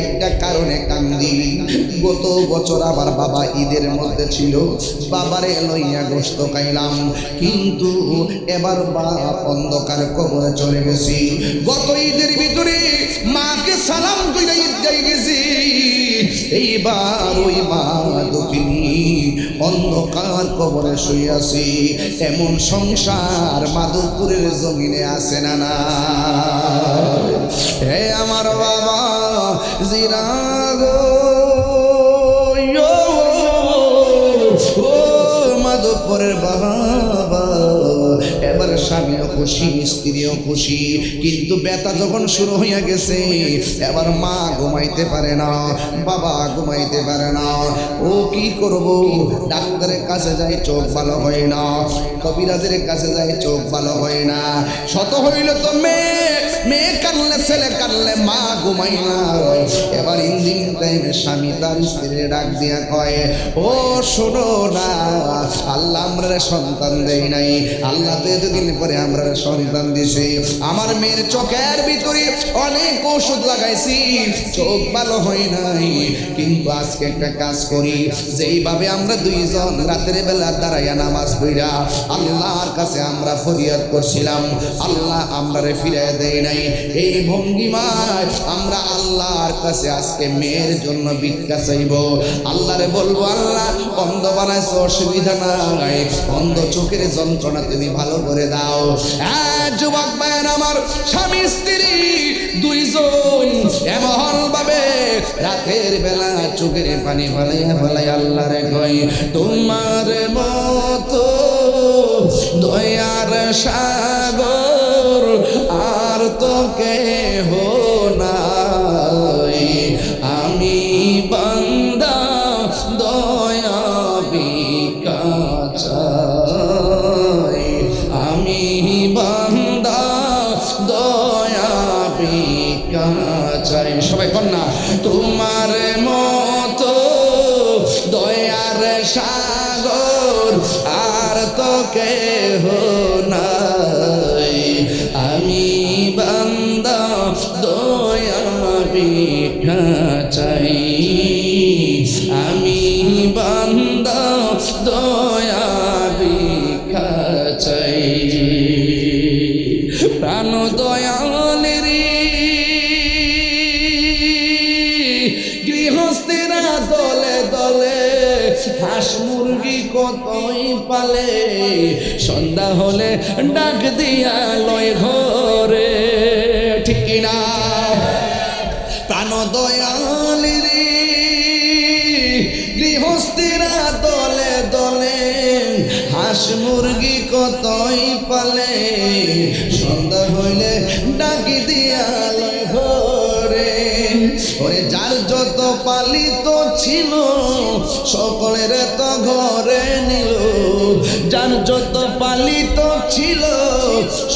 Speaker 1: একটা কারণে কান্দি। গত বছর আমার বাবা ঈদের মধ্যে ছিল, বাবারে লইয়া গোশত খাইলাম, কিন্তু এবার বাপ অন্ধকার কবরে চলে গেছি। গত ঈদের ভিতরে মাকে সালাম কইরা ঈদগায় গেছি, এইবার ওই মা দুঃখিনী অন্ধকার কবরে শুইয়াছি। এমন সংসার মাধবপুরের জমিনে আছে না না? হে আমার বাবা জিরাগো, ও মাধবপুরের বাবা, এবার স্বামীও খুশি, স্ত্রীও খুশি, কিন্তু ব্যথা যখন শুরু হইয়া গেছে, এবার মা ঘুমাইতে পারে না, বাবা ঘুমাইতে পারে না। ও কি করব? ডাক্তারের কাছে যাই, চোখ ভালো হয় না, কবিরাজের কাছে যাই, চোখ ভালো হয় না। শত হইল তো মেয়ে কানলে, ছেলে কানলে, মা ঘুমাই না। এবার ইঞ্জিন টাইমে স্বামী তার স্ত্রীর ডাক দিয়া কয়, ও শোনো না, আল্লাহ আমরা সন্তান দেই নাই, আল্লাহ তো এতদিন পরে আমরা সন্তান দিছে। আমার মেয়ের চোখের ভিতরে অনেক ওষুধ লাগাইছি, চোখ ভালো হয় নাই, কিন্তু আজকে একটা কাজ করি, যেইভাবে আমরা দুইজন রাতের বেলা দাঁড়াইয়া নামাজ পড়া আল্লাহর কাছে আমরা ফরিয়াদ করছিলাম, আল্লাহ আমরারে ফিরাইয়া দেয় নাই, এই ভঙ্গিমায় আমরা আল্লাহর কাছে আজকে মেয়ের জন্য ভিক্ষা চাইব। আল্লাহরে বলবো, আল্লাহ অন্ধ বানাইছো, অসুবিধা নাই, অন্ধ চোখের যন্ত্রণা তুমি ভালো করে দাও। যুবক ভাইয়ের আমার, স্বামী স্ত্রী দুইজন এমন ভাবে রাতের বেলা চোখের পানি ফেলাইয়া ফেলাইয়া আল্লাহরে কই, তোমার মতো দয়ার সাগর আর তো কেহ নাই, আমি বান্দা দয়া ভিক্ষা চাই, আমি বান্দা দয়া ভিক্ষা চাই। সবাই কন্যা, তোমার মতো দয়ার সাগর আর তো কেহ নাই, আমি বান্দা দয়া ভিক্ষা চাই, আমি বান্দা দয়া ভিক্ষা চাই। প্রাণ দয়ালের গৃহস্থেরা দলে দলে হাঁস মুরগি কতই পালে, সন্ধ্যা হলে ডাক দিয়া লয় ঘরে, ঠিক না? প্রাণ দয়ালের গৃহস্থেরা দলে দলে হাঁস মুরগি কতই পালে, সন্ধ্যা হইলে ডাক দিয়া লয় ঘরে। ওরে যার যত পালিত ছিল সকলের তো ঘরে নিল, যার যত পালিত ছিল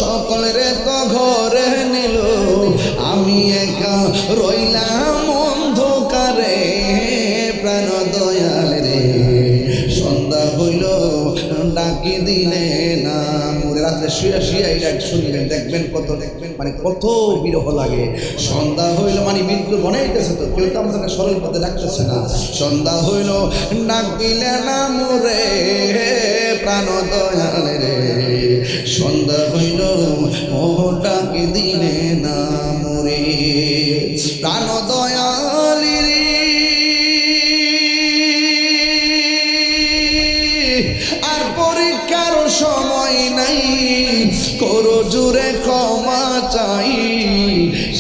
Speaker 1: সকলের তো ঘরে নিল, আমি একা রইলাম অন্ধকারে। প্রাণ দয়াল রে, সন্ধ্যা হইল ডাকি দিলে না। রাত্রে শুয়ে শুয়ে এটা শুনবেন, দেখবেন কত, মানে কত বিরহ লাগে। সন্ধ্যা হইল মানে মৃত্যু বনাইতেছে, তো কেউ তো আমাদের সরল পথে ডাকতেছে না। সন্ধ্যা হইল ডাক দিলে না মোরে, প্রাণ দয়াল রে, সন্ধ্যা হইল ও ডাকি দিলে না মোরে। প্রাণ দয়াল রে, আর পরীক্ষার সময় নাই, করো জুড়ে ক্ষমা চাই,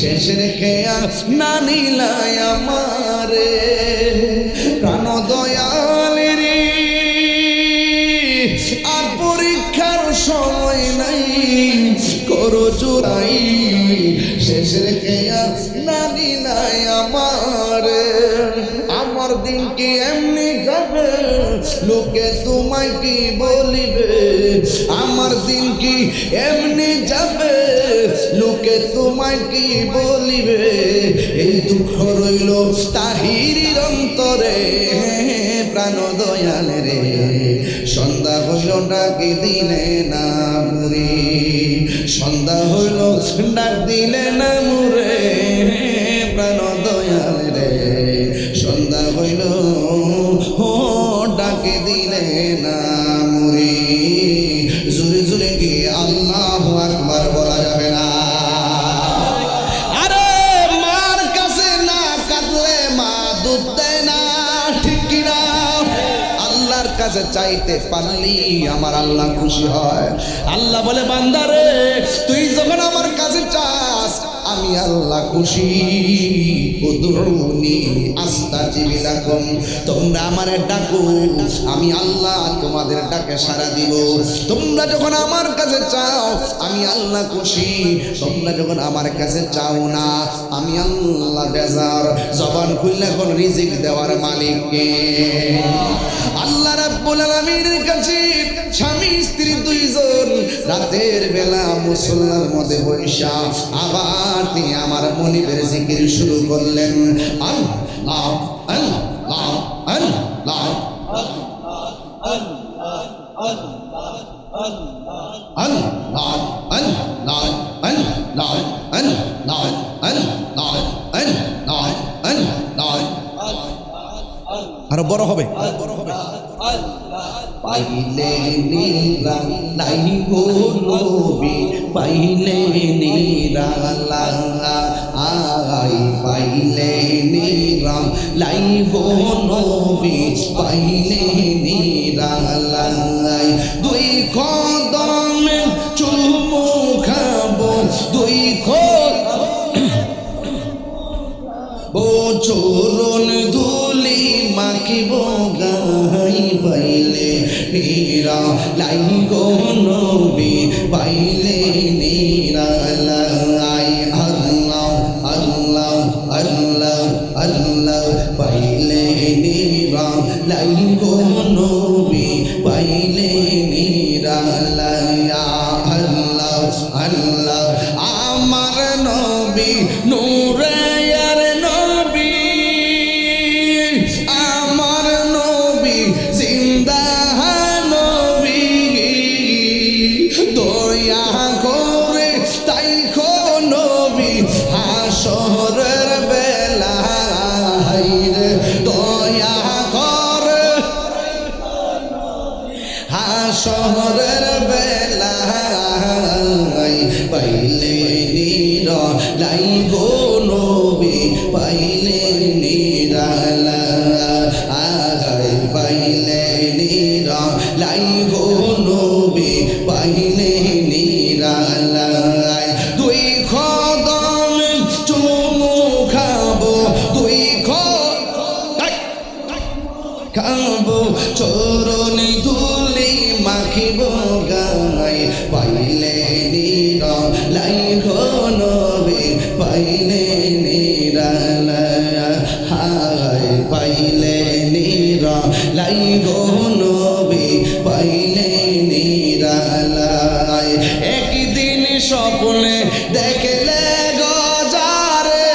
Speaker 1: শেষ রেখে না নিলাই আমারে। প্রাণ দয়াল রে, আর পরীক্ষার সময় নাই, করো জুড়াই, শেষ রেখে না নিলাই আমারে। আমার দিন কি এমনি যাবে, লোকে তোমায় কি বলিবে, আমার দিন কি এমনি যাবে, লোকে তোমায় কি বলিবে। এই দুঃখ রইল তাহিরির অন্তরে, প্রাণ দয়াল রে সন্ধ্যা হইল ডাকে দিলে না মুরে সন্ধ্যা হইল ডাক দিলে না মুরে প্রাণ দয়াল রে সন্ধ্যা হইল ও ডাকে দিলে না মুরে জুরে জুরে গিয়ে আল্লাহু আকবার বলা যাবে না আরে মার কাছে না কাঁদলে মা দুধ দেয় না ঠিক কিনা আল্লাহর কাছে চাইতে পারলি আমার আল্লাহ খুশি হয় আল্লাহ বলে বান্দারে তুই যখন আমার কাছে চাস আমি আল্লাহ খুশি উদউনি আস্তাজিব লাকুম তোমরা আমারে ডাকো আমি আল্লাহ তোমাদের ডাকে সাড়া দিব তোমরা যখন আমার কাছে চাও আমি আল্লাহ খুশি তোমরা যখন আমার কাছে চাও না আমি আল্লাহ বেজার জবান খুললে কোন রিজিক দেওয়ার মালিক কে আল্লাহ রাব্বুল আলামিনের কাছে স্বামী স্ত্রী দুইজন রাতের বেলা মুসল্লার মধ্যে বৈশা আবার তিনি আমার মনিবের জিকির শুরু করলেন আল্লাহ আল্লাহ আল্লাহ আরো বড় হবে পাইলে নিরাম নাই গো নবী পাইলে নিরালা আই পাইলে নিরাম লাই গো নবী পাইলে নিরালা দুই কদমে চুমু খাবো দুই চরণ ধুলি মাখিব গাই পাইলে নীরা লাই গো নবী পাইলে নীরা লাই আল্লাহ আল্লাহ আল্লাহ আল্লাহ পাইলে নীরা লাই গো নবী পাইলে নীরা লাই আল্লাহ আল্লাহ আমার নবী নূরে হাসরের বেলা দয়া কর হাসরের বেলা পাইলে নির লাই গো নবী পাইলে নিরালা পাইলে নির লাই গো নবী পাইলে নিরালা দুই কদম চুমু খাবো দুই খাবো চরণ ধুলি মাখিব গাই পাইলে নির লাই গো নবী পাইলে নিরালা হাই পাইলে নির লাই গো নবী পাইলে নিরালা একদিন স্বপ্নে দেখলে গজারে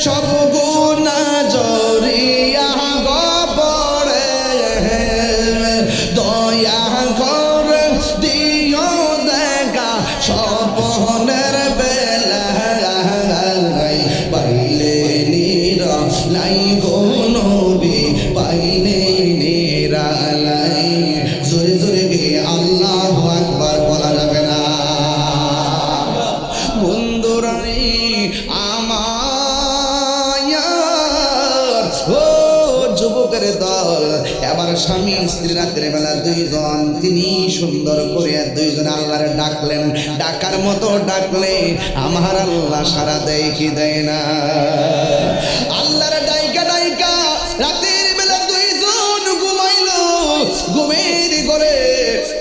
Speaker 1: সব গুনাহ জড়িয়া গপড়ে দয়া করে দিও দেখা স্বপ্নের বেলা পাইলে নির লাই গো নবী পাইলে নিরালাই জোরে জোরে গিয়ে আল্লাহু আকবার বলা যাবে না বন্ধুরাই আমার ও যুবকের দল এবার স্বামী স্ত্রী রাতের বেলা দুইজন তিনি সুন্দর করে দুইজন আল্লাহর ডাকলেন ডাকার মতো ডাকলে আমার আল্লাহ সারা দেয় কি দেয় না আল্লাহর ডাইকা ডাইকা রাতের বেলা দুইজন ঘুমাইলো ঘুমের ঘরে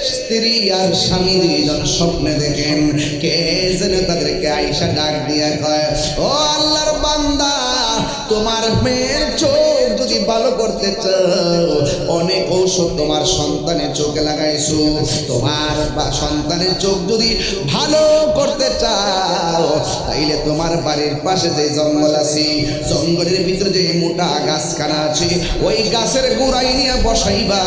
Speaker 1: স্ত্রী আর স্বামী দুইজন স্বপ্নে দেখেন কে যেন তাদেরকে আয়েশা ডাক দিয়া কয় ও আল্লাহর বান্দা তোমার মেয়ের চোখ যদি ভালো করতে চাও অনেক ঔষধ তোমার সন্তানের চোখে লাগাইছো। তোমার বা সন্তানের চোখ যদি ভালো করতে চাও তাইলে তোমার বাড়ির পাশে যে জঙ্গল আছে, জঙ্গলের ভিতরে যে মোটা গাছখানা আছে, ওই গাছের গোড়ায় নিয়ে বসাইবা।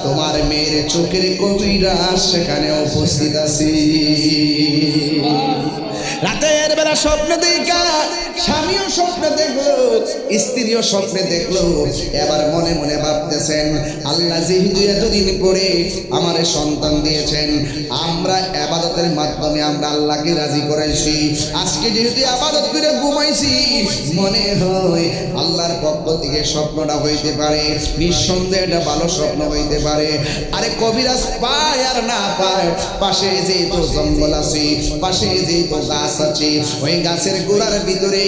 Speaker 1: তোমার মেয়ের চোখের কবিরাজ সেখানে উপস্থিত আছে। রাতের বেলা স্বপ্ন দেখা স্বামীও স্বপ্ন দেখলো, স্ত্রীও স্বপ্নে দেখলো। এবার মনে মনে ভাবতেছেন, আল্লাহ যেহেতু এতদিন পরে আমার সন্তান দিয়েছেন, আমরা ইবাদতের মাধ্যমে আমরা আল্লাহকে রাজি করাইছি, আজকে যেহেতু ইবাদত করে ঘুমাইছি, মনে হয় আল্লাহর পক্ষ থেকে স্বপ্নটা হইতে পারে, নিঃসন্দেহে এটা ভালো স্বপ্ন হইতে পারে। আরে কবিরাজ পায় আর না পায়, পাশে যে তো জঙ্গল আছে, পাশে যে তো গাছ আছে, ওই গাছের গোড়ার ভিতরে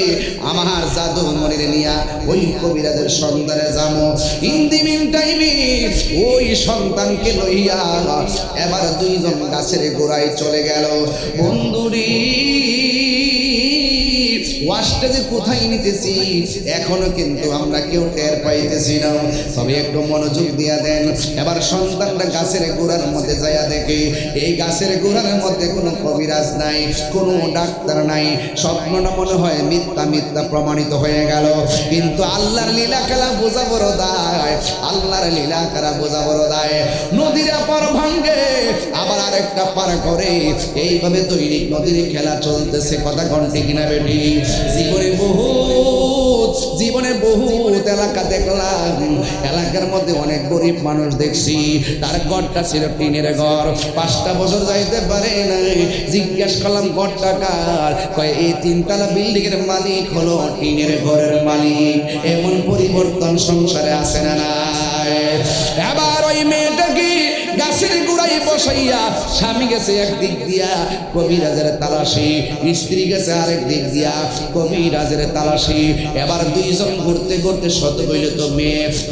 Speaker 1: আমার জাদু মনের নিয়া ওই কবিরাজের সন্তানে যাবো। ইন দি মিন টাইমে ওই সন্তানকে লইয়া এবার দুইজন গাছের গোড়ায় চলে গেল। বন্ধুরি ওয়াশটা যে কোথায় নিতেছি এখনো কিন্তু আমরা কেউ টের পাইতেছি না, তবে একটু মনোযোগ দিয়া দেন। এবার সন্তানটা গাছের গোড়ার মধ্যে যাইয়া দেখে এই গাছের গোড়ার মধ্যে কোনো কবিরাজ নাই, কোনো ডাক্তার নাই। স্বপ্নটা মনে হয় মিথ্যা মিথ্যা প্রমাণিত হয়ে গেল। কিন্তু আল্লাহর লীলা খেলা বোঝা বড় দায়, আল্লাহর লীলা খেলা বোঝা বড় দায়। নদীর পার ভাঙ্গে আবার আরেকটা পার করে, এইভাবে দৈনিক নদীর খেলা চলতেছে। কথা কণ্ঠে কিনা বেটি? জীবনে বহুত এলাকা দেখলাম, এলাকার মধ্যে অনেক গরিব মানুষ দেখছি, তার ঘরটা ছিল টিনের ঘর, 5টা বছর যাইতে পারে নাই। জিজ্ঞেস করলাম ঘরটা কার? কয় এই 3তলা বিল্ডিং এর মালিক হলো টিনের ঘরের মালিক। এমন পরিবর্তন সংসারে আসে না নাই? এবার ওই মেয়েটাকে গাছের গোড়ায় বসাইয়া, স্বামী গেছে একদিক দিয়া কবিরাজের তালাশি, স্ত্রী গেছে আরেক দিক দিয়া কবিরাজের তালাশি। এবার দুইজন ঘুরতে ঘুরতে শত হইল তো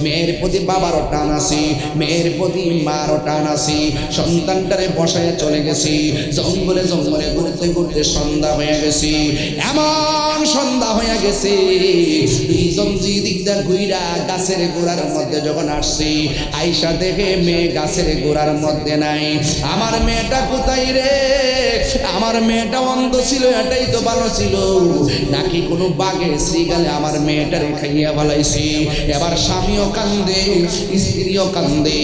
Speaker 1: মেয়ের প্রতি বাবারও টান আসি, মেয়ের প্রতি মারও টান আসি। সন্তানটারে বসায় চলে গেছি, জঙ্গলে জঙ্গলে ঘুরতে ঘুরতে সন্ধ্যা হয়ে গেছি। এমন সন্ধ্যা হয়ে গেছে, দুইজন দুই দিকটা ঘুইরা গাছের গোড়ার মধ্যে যখন আসছি, আইসা দেখে মেয়ে গাছের গোড়ার মধ্যে নাই। আমার মেয়েটা কোথায় রে? আমার মেয়েটা অন্ধ ছিল, এটাই তো ভালো ছিল, নাকি কোনো বাঘে শ্রীগালে আমার মেয়েটারে খাইয়া ভালাইছি। এবার স্বামীও কান্দে, স্ত্রীও কান্দে।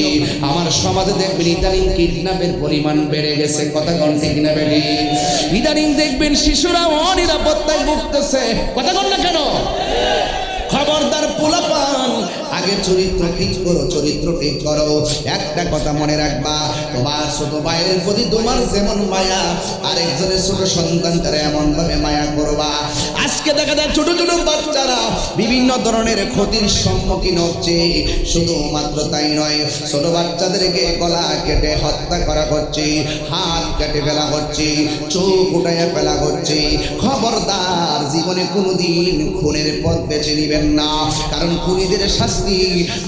Speaker 1: আমার সমাজে দেখবেন ইদানিং কিডন্যাপের পরিমাণ বেড়ে গেছে। কথা কন ঠিক না বেড়ে? ইদানিং দেখবেন শিশুরা অনিরাপত্তায় ভুগতেছে। কথা কন না কেন? খবরদার পোলাপান, আগে চরিত্র ঠিক করো, চরিত্র ঠিক করো। একটা কথা মনে রাখবা, তোমার ছোট ভাইয়ের প্রতি তোমার যেমন মায়া, আরেকজনের ছোট সন্তানটারে এমন ভাবে মায়া করবা। আজকে দেখা যায় ছোট ছোট বাচ্চারা বিভিন্ন ধরনের ক্ষতির সম্মুখীন হচ্ছে। শুধুমাত্র তাই নয়, ছোট বাচ্চাদেরকে গলা কেটে হত্যা করা হচ্ছে, হাত কেটে ফেলা হচ্ছে, চোখ উঠাইয়া ফেলা হচ্ছে। খবরদার, জীবনে কোনোদিন খুনের পথ বেছে নিবেন না, কারণ খুনিদের শাস্তি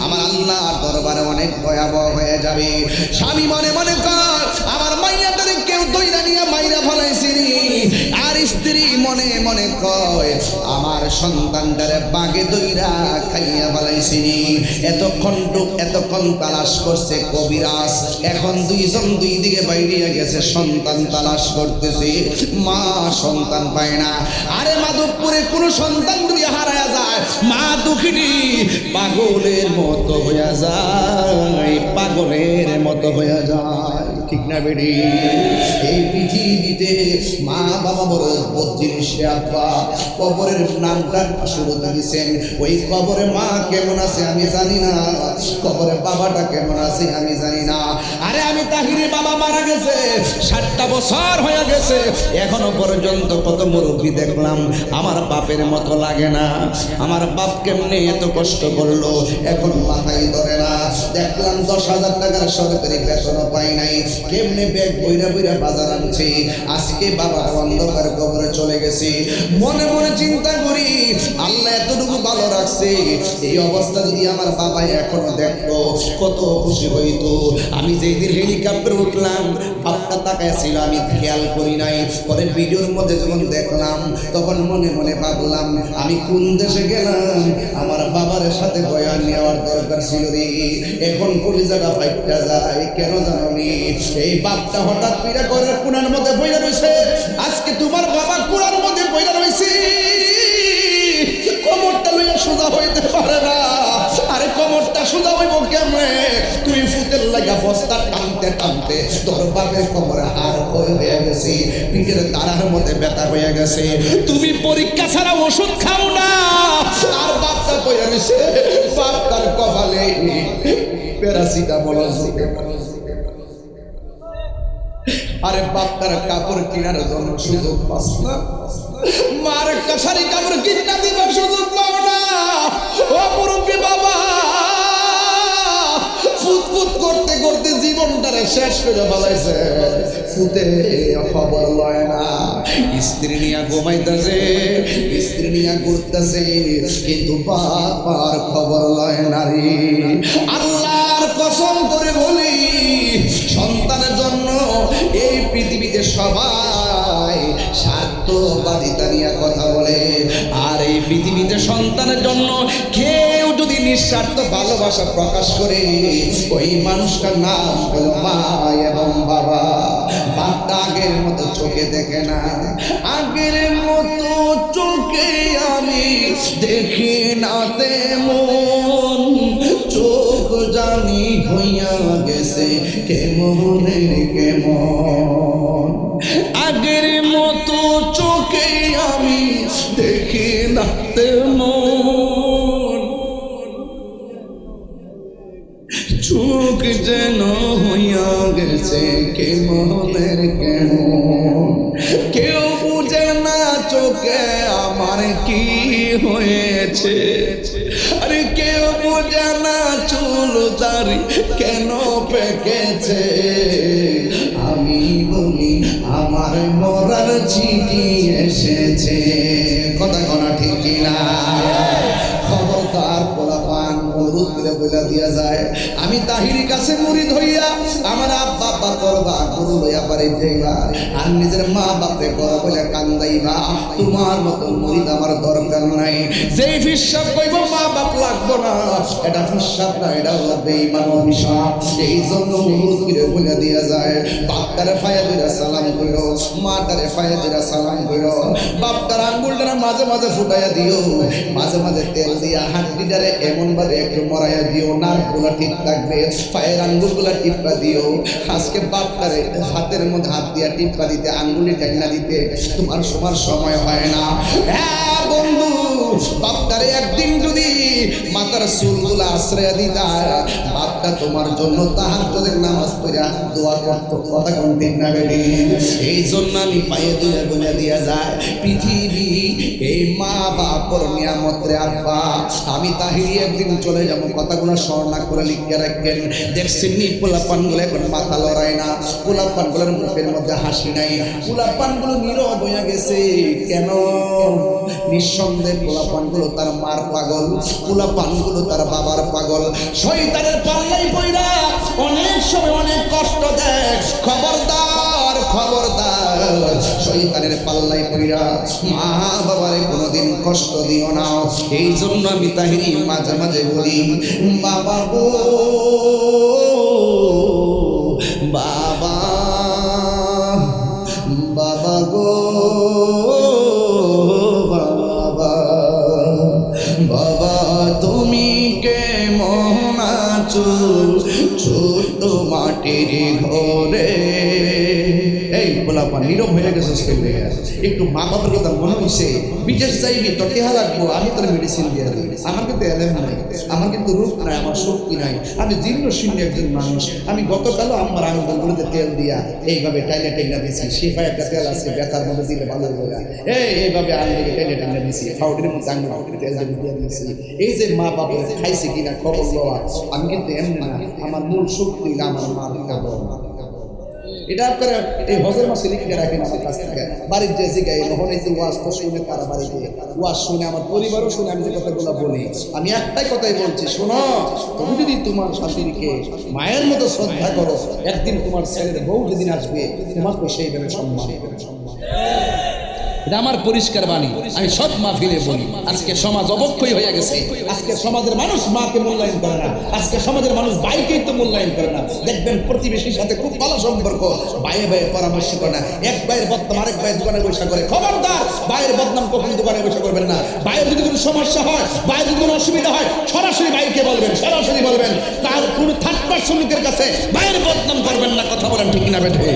Speaker 1: আমার আল্লাহর দরবারে অনেক ভয়াবহ হয়ে যাবে। স্বামী মনে মনে কর আমার মাইয়াটারে কেউ দইরা নিয়ে মাইরা ফলাইছে, আর স্ত্রী মনে মনে কয় আমার সন্তানটারে বাগে দইরা খাইয়া ফলাইছে। এতক্ষণ তালাশ করছে কবিরাজ, এখন দুইজন দুই দিকে বাইরিয়া গেছে, সন্তান তালাশ করতেছে, মা সন্তান পায় না। আরে মাধবপুরে কোনো সন্তান যদি হারায়া যায়, মা দুঃখিনী পাগলের মতো হইয়া যায়, পাগলের মতো হইয়া যায়। ঠিক না বেড়ি? এই পৃথিবীতে মা বাবা বড় জিনিস। আব্বা কবরের নামটা শুরুতে দিচ্ছেন, ওই কবরে মা কেমন আছে আমি জানি না, কবরে বাবাটা কেমন আছে আমি জানি না। আরে আমি তাহিরের বাবা মারা গেছে, 60টা বছর হয়ে গেছে, এখনো পর্যন্ত কত মুরব্বী দেখলাম, আমার বাপের মতো লাগে না। আমার বাপ কেমনে এত কষ্ট করলো, এখন মাথায় ধরে না। দেখলাম 10,000 টাকার সরকারি বেতনও পাই নাই, কেমনে ব্যাগ বইরা বইরা বাজার আনছে। আজকে বাবা অন্ধকার কবরে চলে গেছে। মনে মনে চিন্তা করি, আল্লাহ এতটুকু ভালো রাখছে, এই অবস্থা যদি আমার বাবা এখনো দেখতো কত খুশি হইতো। আমি যেই দিন হেলিকপ্টারে উঠলাম বাপটা তাকায় ছিল, আমি খেয়াল করি নাই। পরে ভিডিওর মধ্যে যখন দেখলাম তখন মনে মনে ভাবলাম আমি কোন দেশে গেলাম, আমার বাবার সাথে বয়ান নেওয়ার দরকার ছিল রে। এখন কলিজাটা ফাইটটা যায় কেন জানো নি? এই বাপটা হঠাৎ পীড়া করে কোরআন মধ্যে বইরা রইছে। আজকে তোমার বাবা কোরআন মধ্যে বইরা রইছে, কোমরটা লইয়া সোজা হইতে পারে না। আরে কোমরটা সোজা হইব কেমনে? তুই ফুতের লাগা বস্তা টানতে টানতে তোর বাপের কোমরে হাড় হয়ে গেছে, পিঠের তারার মধ্যে ব্যথা হয়ে গেছে। তুমি পরীক্ষা ছাড়া ওষুধ খাও না, আর বাপটা বইয়া রইছে। বাপটার কপালে প্যারাসিটামল জোকে। আরে বাপটার কাপড় কেনার জন্য সুযোগ পাস না, মার একটা শাড়ি কাপড় কিনা দিবার সুযোগ পাও না। ও মুরব্বী বাবা, ফুটফুট করতে করতে জীবনটারে শেষ করে ফেলাইছে। ফুতে খবর লয় না, স্ত্রী নিয়ে ঘুমাইতেছে, স্ত্রী নিয়ে ঘুরতেছে, কিন্তু বাবার খবর লয় না রে। আল্লাহর কসম করে বলি, সন্তানের জন্য এই পৃথিবীতে সবাই স্বার্থবাদিতা নিয়ে কথা বলে, আর এই পৃথিবীতে সন্তানের জন্য কেউ যদি নিঃস্বার্থ ভালোবাসা প্রকাশ করে, ওই মানুষটার নাম হলো মা এবং বাবা। বাপটা আগের মতো চোখে দেখে না, আগের মতো চোখে আমি দেখি না তেমন। চোখ জানি হইয়া গেছে কেমনের কেমন, আগের মতো চোখে আমি দেখি না তেমন। চোখ যেন হইয়া গেছে কেমনের কেমন। কেউ বুঝে না চোখে আমার কি হয়েছে, আরে কেউ বুঝে না চুল দাড়ি কেন পেকেছে। আমি বলি আমার মরার চিঠি এসেছে, কথা কনা ঠিক কিনা? খবরদার পোলাপান অনুরোধ করে বইলা দিয়া যায়, আমি তাহিরি কাছে মুড়ি ধইয়া আমার আব্বা আব্বা করবা, গরু লইয়া পারে যাইবা, আর নিজের মা বাপে করো বলে কান্দাইবা। তোমার মতো মুড়িদ আমার দরকার নাই। যেই হিসাব কইব মা বাপ লাগবো না, এটা হিসাব না, এটা হলো বেঈমান অভিশাপ। এই জন্য অনুরোধ করে বইলা দিয়া যায়, বাপটারে ফায়া দিরা সালাম কইরো, মাটারে ফায়া দিরা সালাম কইরো। বাপটার আঙ্গুলটারে মাঝে মাঝে ফুটাইয়া দিও, মাঝে মাঝে তেল দিয়া হাড্ডিটারে এমন ভাবে একটু মরাইয়া দিও, নাকগুলা ঠিক থাকবে, পায়ের আঙ্গুলগুলা টিপা দিও। আজকে বাপটারে হাতের মধ্যে হাত দিয়া টিপা দিতে, আঙ্গুলি টেন্না দিতে তোমার সময় হয় না। হ্যাঁ বন্ধু, বাপটারে একদিন যদি মাথার চুলগুলা আশ্রয় দিতা, বাপটা তোমার জন্য তাহাজ্জুদের নামাজ পড়া দোয়া করতো, কথা কোন ঠিক না বেটি? এই জন্য আমি পায়ে দিয়ে বলে দিয়া যায়, পৃথিবী এই মা বাপর নিয়ামত রে আব্বা। আমি তাহিরি একদিন চলে যাবো, কথাগুলো স্মরণ করে লিখে রাখবেন। দেখছেন নি পোলাপানগুলো এখন মাথা লড়ায় না, পোলাপানগুলোর মুখের মধ্যে হাসি নাই, পোলাপানগুলো নীরব হয়ে গেছে। কেন? নিঃসন্দেহে পোলাপানগুলো তার মার পাগল, পোলাপানগুলো তার বাবার পাগল। শয়তানের পাল্লাই পইরা অনেক সময় অনেক কষ্ট দেয়। খবরদার খবরদার, শয়তানের পাল্লাই পইরা মা বাবারে কোনোদিন কষ্ট দিও না। এই জন্য আমি তাহিরি মাঝে মাঝে বলি, বাবা গো বাবা, বাবা গো বাবা, বাবা তুমি কেমন আছো ছোট মাটির ঘরে। এই পোলাপান নীরব হয়ে গেছে, একটু মা বাবার কথা মনে হয়েছে, বিদেশ যাইবি তো টেহা লাগবো, আমি তোর মেডিসিন দিয়ে দিই। আমার কিন্তু এলেম নাই, আমার কিন্তু রূপ নাই, আমার শক্তি নাই, আমি জীর্ণ শীর্ণ একজন মানুষ। আমি গতকালও আমার আঙুলগুলোতে তেল দিয়া এইভাবে টাইনা টেনা দিয়েছি। সেফায় একটা তেল আছে, ব্যথার মধ্যে দিলে ভালো হয়ে যায়। এইভাবে আঙুলকে টাইনা টেনা দিয়েছি, ফাউডের মধ্যে আঙুল তেল দিয়ে দিয়েছি। এই যে মা বাবা খাইছে কিনা খবর লওয়া, আমি কিন্তু এমনি না, আমার মূল শক্তি আমার মার খাবো। এটা আপনারা এই হজের মাসে লিখে রাখেন আমার কাছ থেকে। বাড়ির যে জায়গায় নহনে যে ওয়াজ তো শুনে তারা বাড়িতে ওয়াজ শুনে আমার পরিবারও শুনে আমি যে কথাগুলো বলি, আমি একটাই কথাই বলছি, শোনো, তুমি যদি তোমার শাশুড়িকে মায়ের মতো শ্রদ্ধা করো, একদিন তোমার ছেলের বউ যেদিন আসবে তোমাকে সেইভাবে সম্মান করবে। এটা আমার পরিষ্কার বাণী, আমি সব মাহফিলে বলি। আজকে সমাজ অবক্ষয় হয়ে গেছে, আজকে সমাজের মানুষ মাকে মূল্যায়ন করে না, আজকে সমাজের মানুষ ভাইকেই তো মূল্যায়ন করে না। দেখবেন প্রতিবেশীর সাথে খুব ভালো সম্পর্ক, ভাইয়ে ভাইয়ের পরামর্শ করে না, এক ভাইয়ের বদনাম আরেক ভাইয়ের দোকানে বসে করে। খবরদার, ভাইয়ের বদনাম কখনো দোকানে বসে করবেন না। ভাইয়ের যদি কোনো সমস্যা হয়, ভাইয়ের যদি কোনো অসুবিধা হয়, সরাসরি ভাইকে বলবেন, সরাসরি বলবেন। তার কোনো থার্ড পারসন লোকের কাছে ভাইয়ের বদনাম করবেন না। কথা বলেন ঠিক না বেঠে?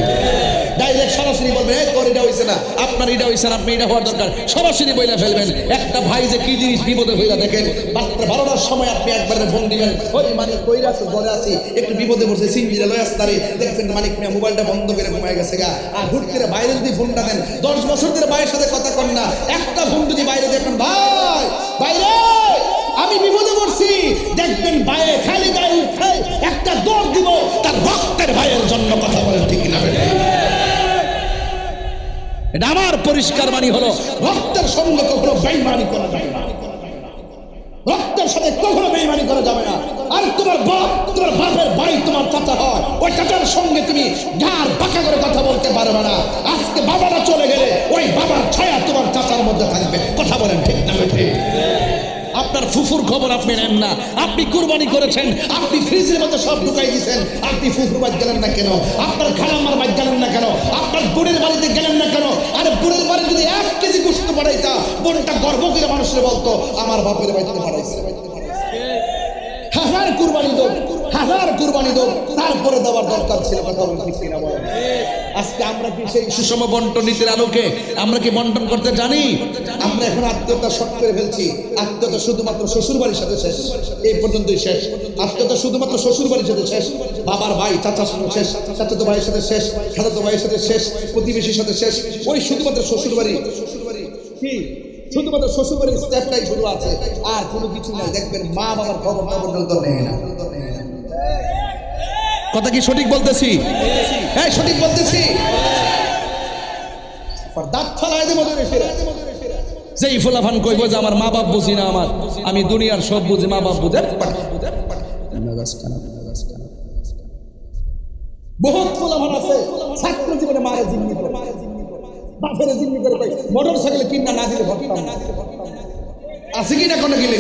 Speaker 1: ডাইরেক্ট সরাসরি বলবেন, এই তোর এটা হইছে না, আপনার এটা হইছে না, আপনি এটা হওয়ার দরকার, সরাসরি বইলা ফেলবেন। একটা ভাই যে কি জিনিস বিপদে হইলা দেখেন, মাত্র 12টার সময় আপনি একবারে ফোন দিবেন, ওই মানিক কইরা আছে, ঘরে আছি, একটু বিপদে পড়ছে, সিঙ্গিরা লয় আসতারে, দেখবেন মানিক মিয়া মোবাইলটা বন্ধ করে ঘুমায় গেছে গা। আর হুট করে বাইরে যদি ফোনটা দেন, 10 বছর ধরে ভাইয়ের সাথে কথা কন না, একটা ফোন যদি বাইরে দেখেন, ভাই বাইরে আমি বিপদে পড়ছি, দেখবেন ভাইয়ে খালি গায়ে উঠে একটা দৌড় দিব তার রক্তের ভাইয়ের জন্য। কথা বলেন ঠিক না? এটা আমার পরিষ্কার বাণী হলো, রক্তের সঙ্গে কখনো বেঈমানি করা যাবে না, রক্তের সাথে কখনো বেঈমানি করা যাবে না। আর তোমার বাপ, তোমার বাপের ভাই তোমার চাচা হয়, ওই চাচার সঙ্গে তুমি ঘাড় পাকা করে কথা বলতে পারবে না। আজকে বাবারা চলে গেলে ওই বাবার ছায়া তোমার চাচার মধ্যে থাকবে। কথা বলেন ঠিক না? আপনার ফুফুর খবর আপনি নেন না, আপনি কুরবানি করেছেন, আপনি ফ্রিজের মধ্যে সব ঢুকাই দিয়েছেন, আপনি ফুফুর বাড়ি গেলেন না কেন? আপনার খালাম্মার বাড়ি গেলেন না কেন? আপনার বোনের বাড়িতে গেলেন না কেন? আরে বোনের বাড়ি যদি 1 কেজি গোশত পাঠাইতা, বোনটা গর্ব করে মানুষের বলতো আমার বাপের বাড়িতে পাঠাইছে। হাজার কুরবানি দো, হাজার কুরবানি দো, তারপরে দেওয়ার দরকার ছিল। কথা বলেন ঠিক কিনা বলেন? আজকে আমরা কি সেই সুষম বন্টন নীতির আলোকে আমরা কি বন্টন করতে জানি? আমরা এখন আত্মীয়তা শর্ট করে ফেলছি। আত্মীয়তা শুধুমাত্র শ্বশুর বাড়ির সাথে শেষ, এই পর্যন্তই শেষ। আত্মীয়তা শুধুমাত্র শ্বশুর বাড়ির সাথে শেষ, বাবার ভাই চাচার সাথে শেষ, চাচাতো ভাইয়ের সাথে শেষ, খালাতো ভাইয়ের সাথে শেষ, প্রতিবেশীর সাথে শেষ। ওই শুধুমাত্র শ্বশুর বাড়ি, কি শুধুমাত্র শ্বশুর বাড়ির স্টেপটাই শুরু আছে, আর কোনো কিছু নাই। দেখবেন মা বাবার খবর পর্যন্ত নেই না। কথা কি সঠিক বলতেছি? হ্যাঁ সঠিক বলতেছি। যেই ফুলাফান কইব যে আমার মা বাপ বুঝি না, আমার আমি দুনিয়ার সব বুঝি, মা বাপ বুঝে। বহুত ফুলাফান আছে ছাত্র জীবনে মারে জিম্মি করে, বাপের জিম্মি করে, মোটর সাইকেল কিনা না দিলে ভরতাম না। আছে কি না? কোনো গেলে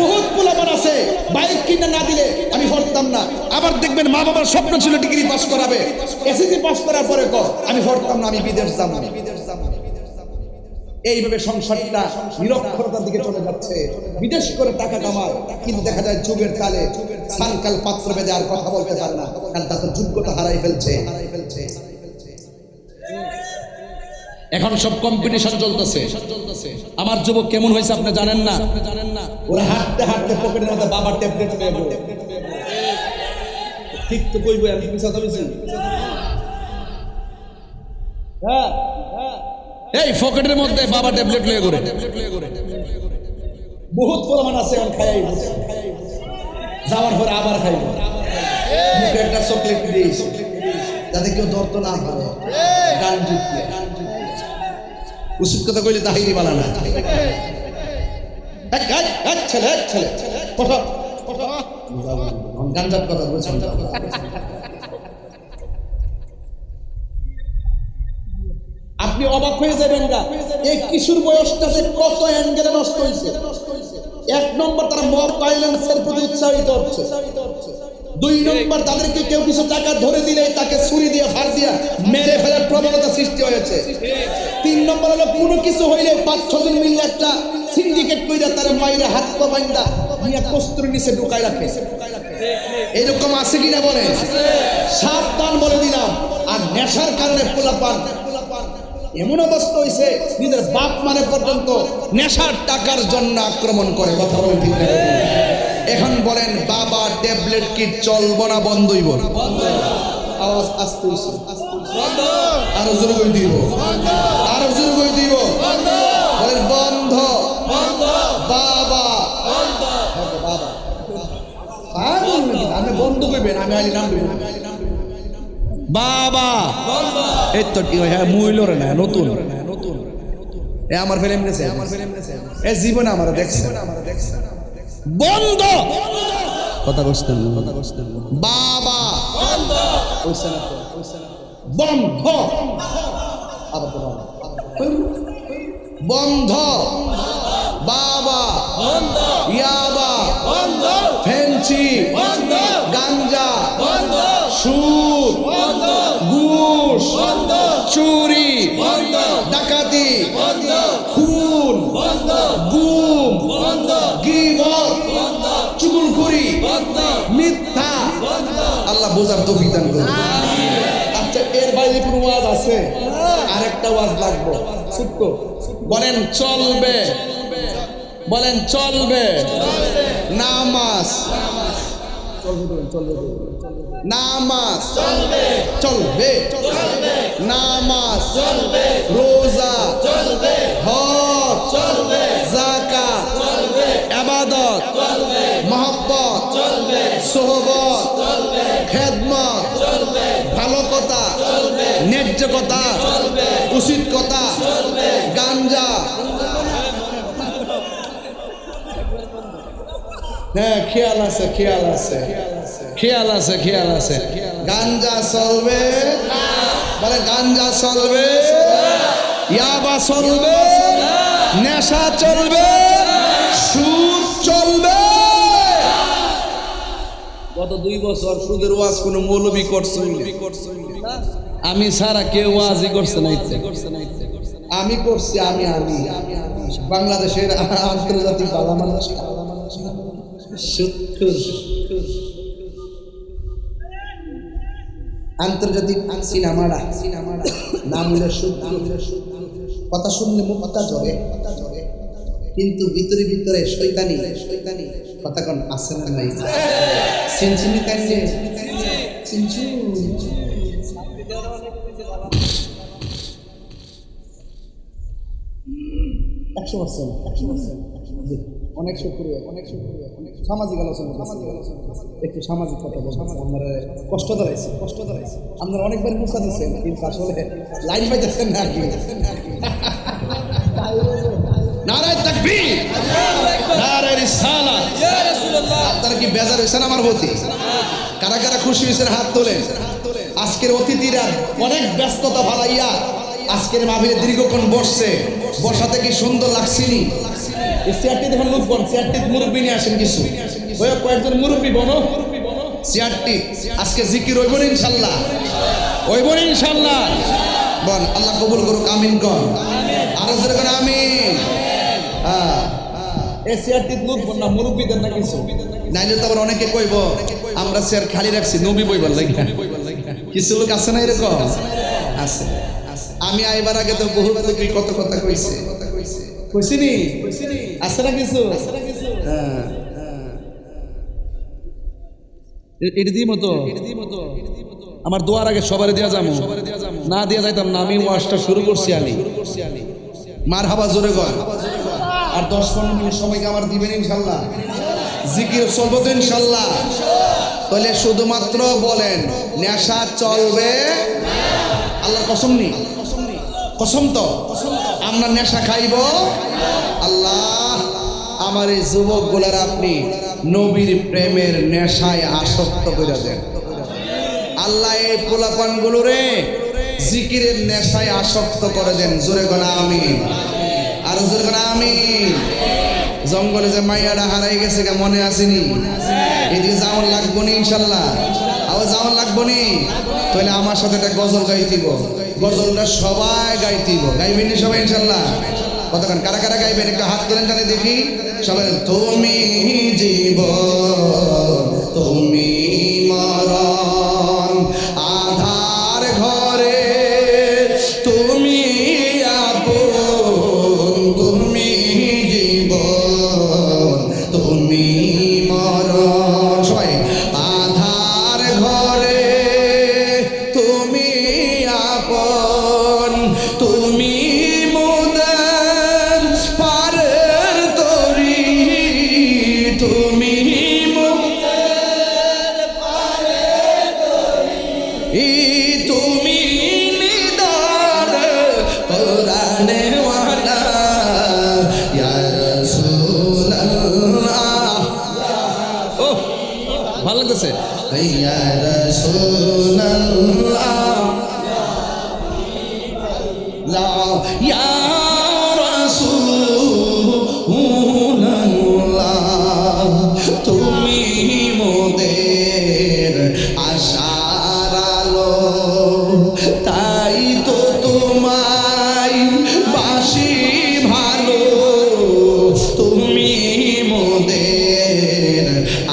Speaker 1: বহুত পোলাপান আছে বাইক কিনা না দিলে আমি ভরতাম না। আবার দেখবেন মা বাবার স্বপ্ন ছিল ডিগ্রি পাস করাবে, এসএসসি পাস করার পরে আমি ভরতাম না, আমি বিদেশ যাব। এইভাবে সংসারটা নিরক্ষরতার দিকে চলে যাচ্ছে। বিদেশ করে টাকা কামায়, কিন্তু দেখা যায় যুগের কালে সানকাল পাত্র বেঁধে আর কথা বলতে পারে না, কারণ তার যোগ্যতা হারাই ফেলছে। এখন সব কম্পিটিশন চলতেছে। আমার যুবক কেমন হয়েছে আপনি জানেন না? ওরা হাঁটতে হাঁটতে পকেটের মধ্যে বাবার ট্যাবলেট নেব। ঠিক তো কইব, আমি মিছা তো বলছি। হ্যাঁ, এই পকেটের মধ্যে বাবা ট্যাবলেট লয়ে ঘুরে। বহুত প্রমাণ আছে, এখন খাই যাওয়ার পরে আবার খাইব। মুখে একটা চকলেট দিয়েছি যাতে কেউ ধরত না পারে। গান যুক্তি উচিত কথা কইলে তাহিরি বালা না। ছেলে ছেলে গাঞ্জার কথা বলছেন। আপনি অবাক হয়ে যাবেন না, এই কিশোর বয়সটা যে কত অ্যাঙ্গেলে নষ্ট হয়েছে। 1 নম্বর তারা মব ভায়োলেন্সের প্রতি উৎসাহিত হচ্ছে। 2 নম্বর তাদেরকে কেউ কিছু টাকা ধরে দিলে তাকে ছুরি দিয়ে ফার দিয়া মেরে ফেলার প্রবণতা সৃষ্টি হয়েছে। 3 নম্বর হলো কোনো কিছু হইলে 5-6 জন মিলে একটা সিন্ডিকেট কইরা তার মাইরে হাত পা বাইন্দা নিয়ে কস্তুর নিচে ঢুকাই রাখে। এরকম আছে কিনা বলে? সাবধান বলে দিলাম। আর নেশার কারণে পোলাপান এমন অবস্থা হয়েছে, নিজের বাপ মানে পর্যন্ত নেশার টাকার জন্য আক্রমণ করে। কথা বলেন ঠিক না? এখন বলেন বাবা ট্যাবলেট কি চলবো না বন্ধ হইব? আওয়াজ আসতে হইছে, আরো জোরে কই দিব, আরো জোরে কই দিব। বলেন বন্ধ, বাবা বাবা। আমি বন্ধ কইবেন, আমি আলি নাম দেবেন। বাবা এই তো হ্যাঁ মুইল রে না নতুন এ আমার ফিল্ম নেছে এ জীবনে আমার দেখছে বন্ধ কথা কইছেন বাবা বন্ধ কইছেন বন্ধ আবার তো বন্ধ বাবা বন্ধ ইয়াবা বন্ধ ফেন্সি বন্ধ গাঞ্জা বন্ধ সুদ বন্ধ ঘুষ বন্ধ চুরি বন্ধ ডাকাতি বন্ধ খুন বন্ধ গুম বন্ধ গীবত বন্ধ চুগলখড়ি বন্ধ মিথ্যা বন্ধ আল্লাহ বোঝার তৌফিক দান করুন আচ্ছা এর বাইরে কোনো ওয়াজ আছে আরেকটা ওয়াজ লাগবে ছোট্ট বলেন চলবে বলেন চলবে নামাজ নামাজ চলবে চলবে নামাজ চলবে রোজা চলবে হজ চলবে যাকাত চলবে ইবাদত চলবে মহব্বত চলবে সোহবত চলবে খেদমত চলবে ভালো কথা চলবে ন্যায্য কথা চলবে উচিত কথা চলবে গাঞ্জা হ্যাঁ খেয়াল আছে খেয়াল আছে খেয়াল আছে খেয়াল আছে গাঞ্জা চলবে বলে গাঞ্জা চলবে ইয়াবা চলবে নেশা চলবে সুদ চলবে গত 2 বছর সুদের ওয়াজ কোনো মৌলবি করছে আমি সারা কেউ ওয়াজই করছে না আমি করছি আমি বাংলাদেশের আন্তর্জাতিক বালামাল আন্তর্জাতিক সিনেমারা নাম হলো কথা শুনলে মুখটা জ্বরে কিন্তু ভিতরে ভিতরে শয়তানি কথা কোন আছে না নাই সিনচিনি কাইলে সিনচু 100% অনেক শুকরিয়া সামাজিক আলোচনা একটু সামাজিক কথা বলবো আপনারা কষ্ট দাঁড়াইছে আপনারা অনেকবার মুখা দিচ্ছেন কিন্তু আসলে লাইন পাইতেছেন না কি নারায়ে তাকবীর নারায়ে রিসালাত ইয়া রাসূলুল্লাহ আপনারা কি বেজার হইছেন আমার প্রতি কারা কারা খুশি হইছেন হাত তোলেন আজকের অতিথিরা অনেক ব্যস্ততা ফালাইয়া আজকের মাহফিলে দীর্ঘক্ষণ বসছে বসাতে কি সুন্দর লাগছিনি এই চেয়ারটি দেখুন লোকগণ চেয়ারটি মুরব্বী নিয়ে আসেন কিছু ওই কয়েকজন মুরব্বী বনো চেয়ারটি আজকে জিকির হইব না ইনশাআল্লাহ হইব না ইনশাআল্লাহ বল আল্লাহ কবুল করুক আমিন কোন আরো জোরে করে আমিন হ্যাঁ এই চেয়ারটি লোকগণ না মুরব্বীদের না কিছু নাইলে তো আবার অনেকে কইব আমরা চেয়ার খালি রাখছি নবী বইবার লাগিয়া কিছু লোক আছে না এরকম আছে আমি আইবার আগে তো বহুত লোকই কত কথা কইছে কইছিনি আছে না কিছু হ্যাঁ এটা দিয়ে মতো আমার দোয়ার আগে সবারে দেয়া যাবো না দেয়া যাইতাম না আমি ওয়াজটা শুরু করছি আমি মারহাবা জোরে কর আর 10-15 মিনিট সবাইকে আমার দিবেন ইনশাআল্লাহ জিকির চলবে তো ইনশাআল্লাহ তাহলে শুধুমাত্র বলেন নেশা চলবে আল্লাহর কসম নি কসম তো আমরা নেশা খাইব আল্লাহ আমার এই যুবক গুলার আপনি নবীর প্রেমের নেশায় আসক্ত করে দেন আল্লাহ এই পোলাপান গুলোরে জিকিরের নেশায় আসক্ত করে দেন জোরে গলা আমিন আর জোরে গলা আমিন জঙ্গলে যে মাইয়াটা হারাই গেছে মনে আসেনি এদিকে যাওয়ার লাগবো নি ইনশাল্লাহ আবার যাওয়ার লাগবো নি তাহলে আমার সাথে একটা গজল গাইতিব গজলটা সবাই গাইতিব গাইবেন সবাই ইনশাল্লাহ কতক্ষণ কারা কারা গাইবেন একটু হাত তোলেন জানে দেখি সবাই তুমি জীবন তুমি মরণ আধার ঘরে তুমি আপন তুমি জীবন তুমি মরণ সবাই আধার ঘরে তুমি আপন তুমি মোদের পারের তরি তুমি মোদের ভালো লাগতেছে ইয়া রাসূলুল্লাহ লা ইয়া রাসূলুল্লাহ তুমি মোদের আশার আলো তাই তো তোমায় বাসি ভালো তুমি মোদের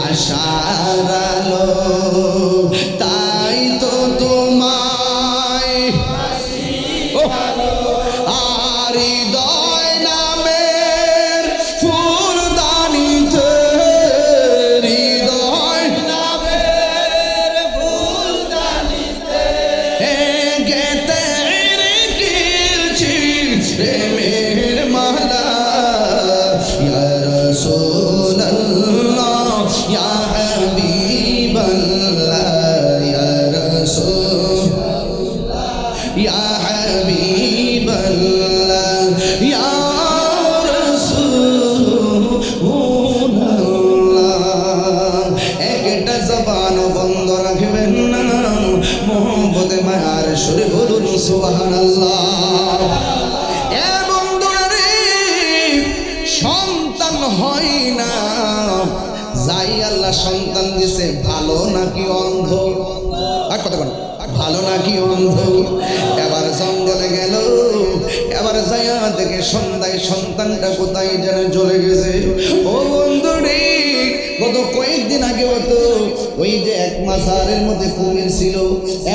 Speaker 1: আশার আলো তাই তো তোমায় আর হৃদয় নামের ফুলদানিতে হৃদয় নামের ফুলদানিতে গেতে রেখেছি প্রেমের মালা ইয়া রাসূলুল্লাহ ইয়া হাবিবাল্লাহ ইয়া রাসূলুল্লাহ ইয়া হাবিবাল্লাহ ইয়া রাসূলুল্লাহ একটা জবান বন্ধ রাখবেন না মোহব্বতে মায়ার সুরে বলুন সুবহানাল্লাহ এ বন্ধুরা রে সন্তান হয় না যাই আল্লাহ সন্তান দিছে ভালো নাকি অন্ধ আর কথা বলো ভালো নাকি অন্ধ এবার জঙ্গলে গেল এবার যাইয়া দেখে সন্ধ্যায় সন্তানটা কোথায় যেন চলে গেছে ও বন্ধু রে গত কয়েকদিন আগে হতো ওই যে এক মাসারের মধ্যে কুমির ছিল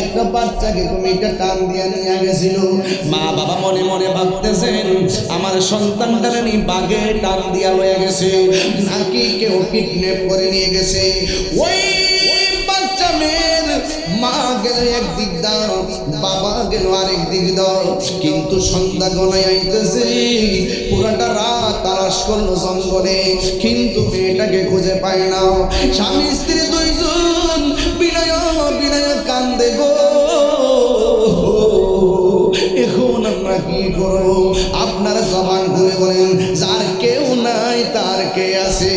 Speaker 1: একটা বাচ্চাকে কুমিরটা টান দিয়ে নিয়ে গেছিল মা বাবা মনে মনে ভাবতেছেন আমার সন্তানটারে নি বাঘে টান দিয়া লয়ে গেছে নাকি কেউ কিডন্যাপ করে নিয়ে গেছে ওই বাচ্চা মেয়ের মা গেল একদিক দাও বাবা গেল আরেক দিক দাও কিন্তু সন্ধ্যা গনায় আইতেছে পুরাটা রাত তালাশ করলো জঙ্গলে কিন্তু মেয়েটাকে খুঁজে পায় না স্বামী স্ত্রী দুইজন বিনয় বিনয় কান্দে গো এখন আমরা কি করবো আপনারা জবান করে বলেন যার কেউ নাই তার কে আছে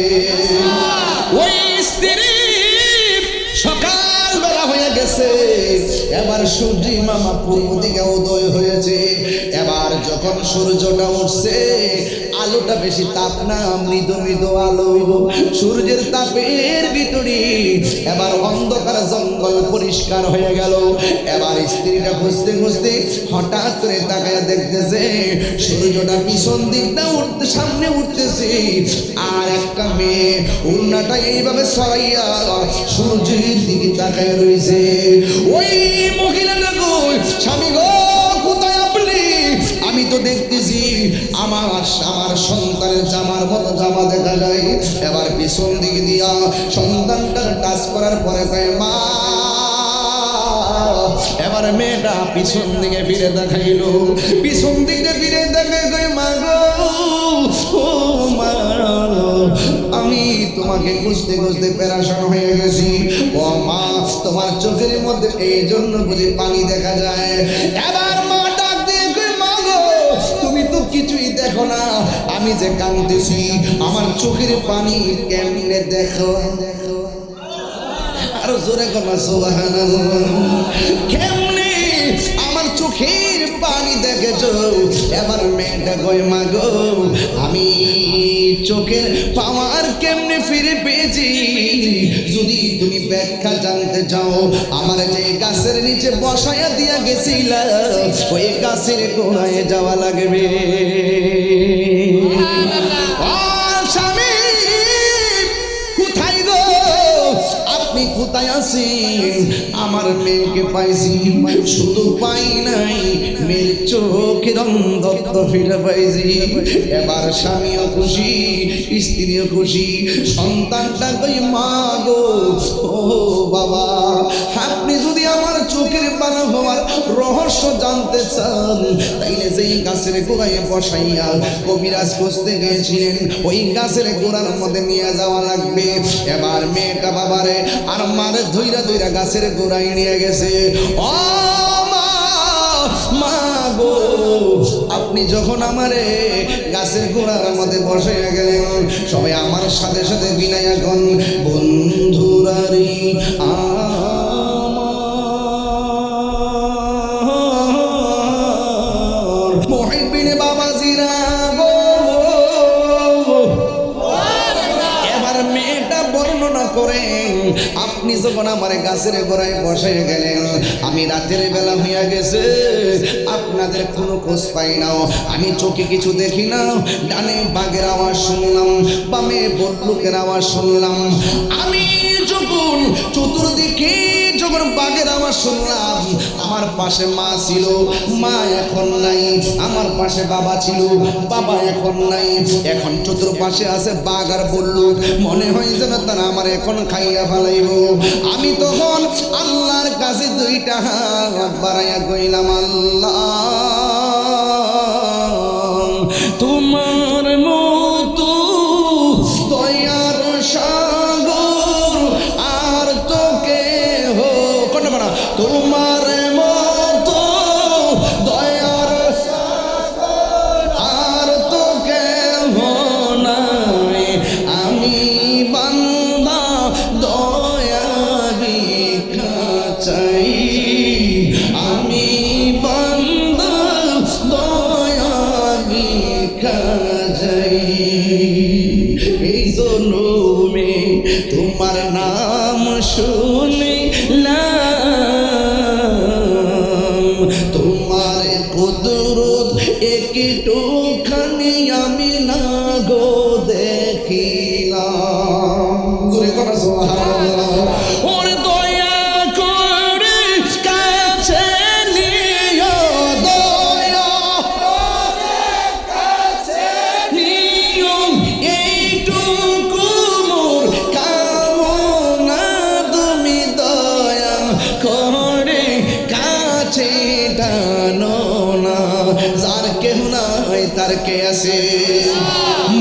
Speaker 1: ওই স্ত্রী সকাল বেলা হয়ে গেছে এবার সূর্য মামা পূর্ব দিকে উদয় হয়েছে এবার যখন সূর্যটা উঠছে আলোটা বেশি তাপ না মৃদু মৃদু আলো সূর্যের তাপের ভিতরে এবার অন্ধকার জঙ্গল পরিষ্কার হয়ে গেল এবার স্ত্রীটা খুঁজতে খুঁজতে হঠাৎ করে তাকায় দেখতেছে সূর্যটা পিছন দিকটা উঠতে সামনে উঠতেছে আর একটা মেয়ে উন্নাটা এইভাবে সরাইয়া সূর্যের দিকে তাকায় রয়েছে ওই মহিলাটা গো স্বামী গো কোথায় আপনি আমি তো দেখতেছি আমার আমার সন্তানের জামার মতো জামা দেখা যায় এবার পিছন দিকে দিয়া সন্তানটার টাচ করার পরে কয় মা এবার মেয়েটা পিছন দিকে ফিরে দেখাইল পিছন দিকে ফিরে দেখে কয় মা গো ও মা আমি তোমাকে খুঁজতে খুঁজতে পেরেশান হয়ে গেছি ও মা তোমার চোখের মধ্যে এই জন্য বুঝি পানি দেখা যায় এবার মা ডাক দিয়ে কই মা গো তুমি তো কিছুই দেখো না আমি যে কাঁদতেছি আমার চোখের পানি কেমনে দেখো আরো জোরে কথা সুবহানাল্লাহ কেমনে আমার চোখের পানি দেখেছো এবার মেয়েটা কয় মা গো আমি চোখের পাওয়ার কেমনে ফিরে পেয়েছি যদি তুমি ব্যাখ্যা জানতে চাও আমার যে গাছের নিচে বসায়া দিয়া গেছিল ওই গাছের গোড়ায় যাওয়া লাগবে স্বামী কোথায় গো আপনি কোথায় আছেন আমার মেয়েকে পাইছি শুধু পাই নাই মেয়ের চোখের অন্ধত্ব ফিরে পাইছি এবার স্বামীও খুশি স্ত্রীও খুশি সন্তানটা কই মা গো ও বাবা আপনি যদি আমার চোখের পানা হওয়ার রহস্য জানতে চান তাইলে যেই গাছের গোড়ায় বসাইয়া কবিরাজ খুঁজতে গিয়েছিলেন ওই গাছের গোড়ার মধ্যে নিয়ে যাওয়া লাগবে এবার মেয়েটা বাবারে আর মারে ধইরা ধইরা গাছের গোড়ায় নিয়ে গেছে ও মা গো আপনি যখন আমারে গাছের গোড়ার মধ্যে বসে গেলেন, সবাই আমার সাথে সাথে বিনায় এখন বন্ধুরারি আমার মুহিব্বিনে বাবাজিরা গো। এবার মেয়েটা বর্ণনা করেন, আপনি যখন আমার গাছের গোড়ায় বসে গেলেন, আমি রাতের বেলা হইয়া গেছে, আপনাদের কোনো খোঁজ পাই না, আমি চোখে কিছু দেখি না, ডানে বাঘের আওয়াজ শুনলাম, বামে বল্লুকের আওয়াজ শুনলাম। আমি যখন চতুর্দিকে যখন বাঘের আওয়াজ শুনলাম, আমার পাশে মা ছিল, মা এখন নাই, আমার পাশে বাবা ছিল, বাবা এখন নাই, এখন চতুর্পাশে আছে বাঘ আর বল্লুক। মনে হয় যেন তারা আমার এখন খাইয়া ফেলাইব। আমি তখন আল্লাহর কাছে দুইটা হাত বাড়াইয়া কইলাম, আল্লাহ তোমার মতো দয়ার সাগর আর তো কেহ কোন না, তোমার মতো দয়ার সাগর আর তো কেহ নাই, আমি বান্দা দয়া ভিক্ষা চাই, আমি বান্দা দয়া ভিক্ষা চাই। এই জন্মে তোমার নাম শুনিলাম, তোমার কুদরত একটুখানি আমি না গো দেখিলাম। জোরে কথা সুবহানাল্লাহ। ওরে দয়া করে কাছে নিও, দয়া করে কাছে নিও, এইটুকু মোর কামনা, তুমি দয়া করে কাছে টানো না। যার কেহ নাই তার কে আছে,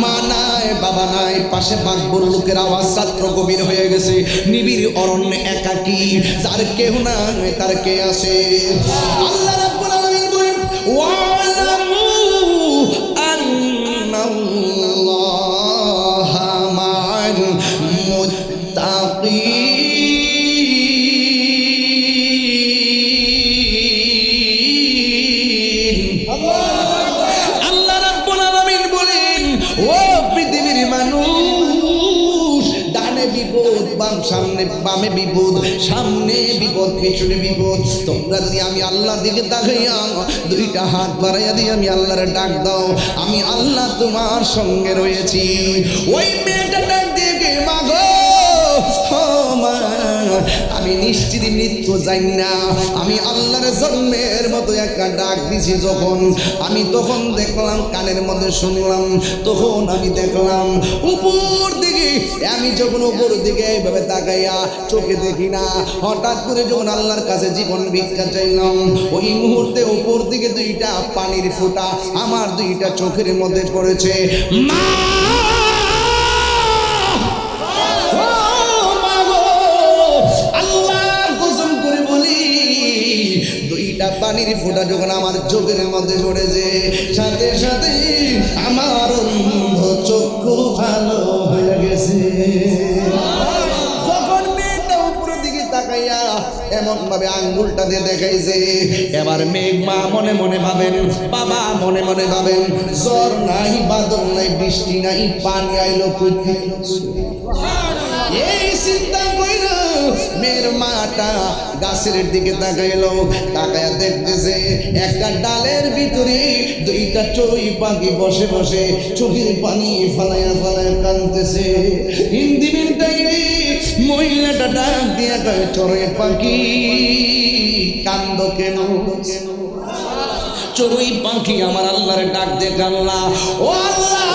Speaker 1: মা নাই বাবা নাই, পাশে বাঘ বল্লুকের আওয়াজ রাত্র গভীর হয়ে গেছে, নিবিড় অরণ্যে একাকী, যার কেহ নাই তার কে আছে। আল্লাহ রাব্বুল আলামিন বলেন, ওয়ালামু আন্নাল্লাহা মা'আল মুত্তাকিন। আল্লাহ রাব্বুল আলামিন বলেন, ও পৃথিবীর মানুষ, ডানে বিপদ, বাম সামনে বামে বিপদ, সামনে বিপদ পেছনে বিপদ, তোমরা যদি আমি আল্লাহর দিকে তাকাইয়া দুইটা হাত বাড়াইয়া দিয়ে আমি আল্লাহর ডাক দাও, আমি আল্লাহ তোমার সঙ্গে রয়েছি। ওই মেয়েটা ডাক দিয়ে কে মা গো, ও মা, আমি নিশ্চিত মৃত্যু যাই না, আমি আল্লাহর জন্মের মতো একটা ডাক দিছি যখন, আমি তখন দেখলাম, কানের মধ্যে শুনলাম, তখন আমি দেখলাম উপর দিকে, আমি যখন উপর দিকে এইভাবে তাকাইয়া চোখে দেখি না, হঠাৎ করে যখন আল্লাহর কাছে জীবন ভিক্ষা চাইলাম, ওই মুহূর্তে উপর দিকে দুইটা পানির ফোঁটা আমার দুইটা চোখের মধ্যে পড়েছে। মা পানির ফোঁটা যখন আমার চোখের মধ্যে পড়েছে, সাথে সাথে আমার অন্ধ চক্ষু ভালো হয়ে গেছে। যখন মেয়েটা উপরের দিকে তাকাইয়া এমন ভাবে আঙ্গুলটা দিয়ে দেখাইছে, এবার মেঘ মা মনে মনে ভাবেন, বাবা মনে মনে ভাবেন, জ্বর নাই, বাদল নাই, বৃষ্টি নাই, পানি আইলো কই থেকে? এই চিন্তা কইল মেয়ের মাটা গাছের দিকে তাকাইলো, তাকায়া দেখতেছে একটা ডালের ভিতরে দুইটা চড়ুই পাখি বসে বসে চোখের পানি ফালাইয়া ফালাইয়া কাঁদতেছে। হিন্দি মিনটাই মহিলাটা ডাক দিয়া কয়, চড়ুই পাখি কান্দ কেন? চড়ুই পাখি আমার আল্লাহর ডাক দিয়ে কান্না, ও আল্লাহ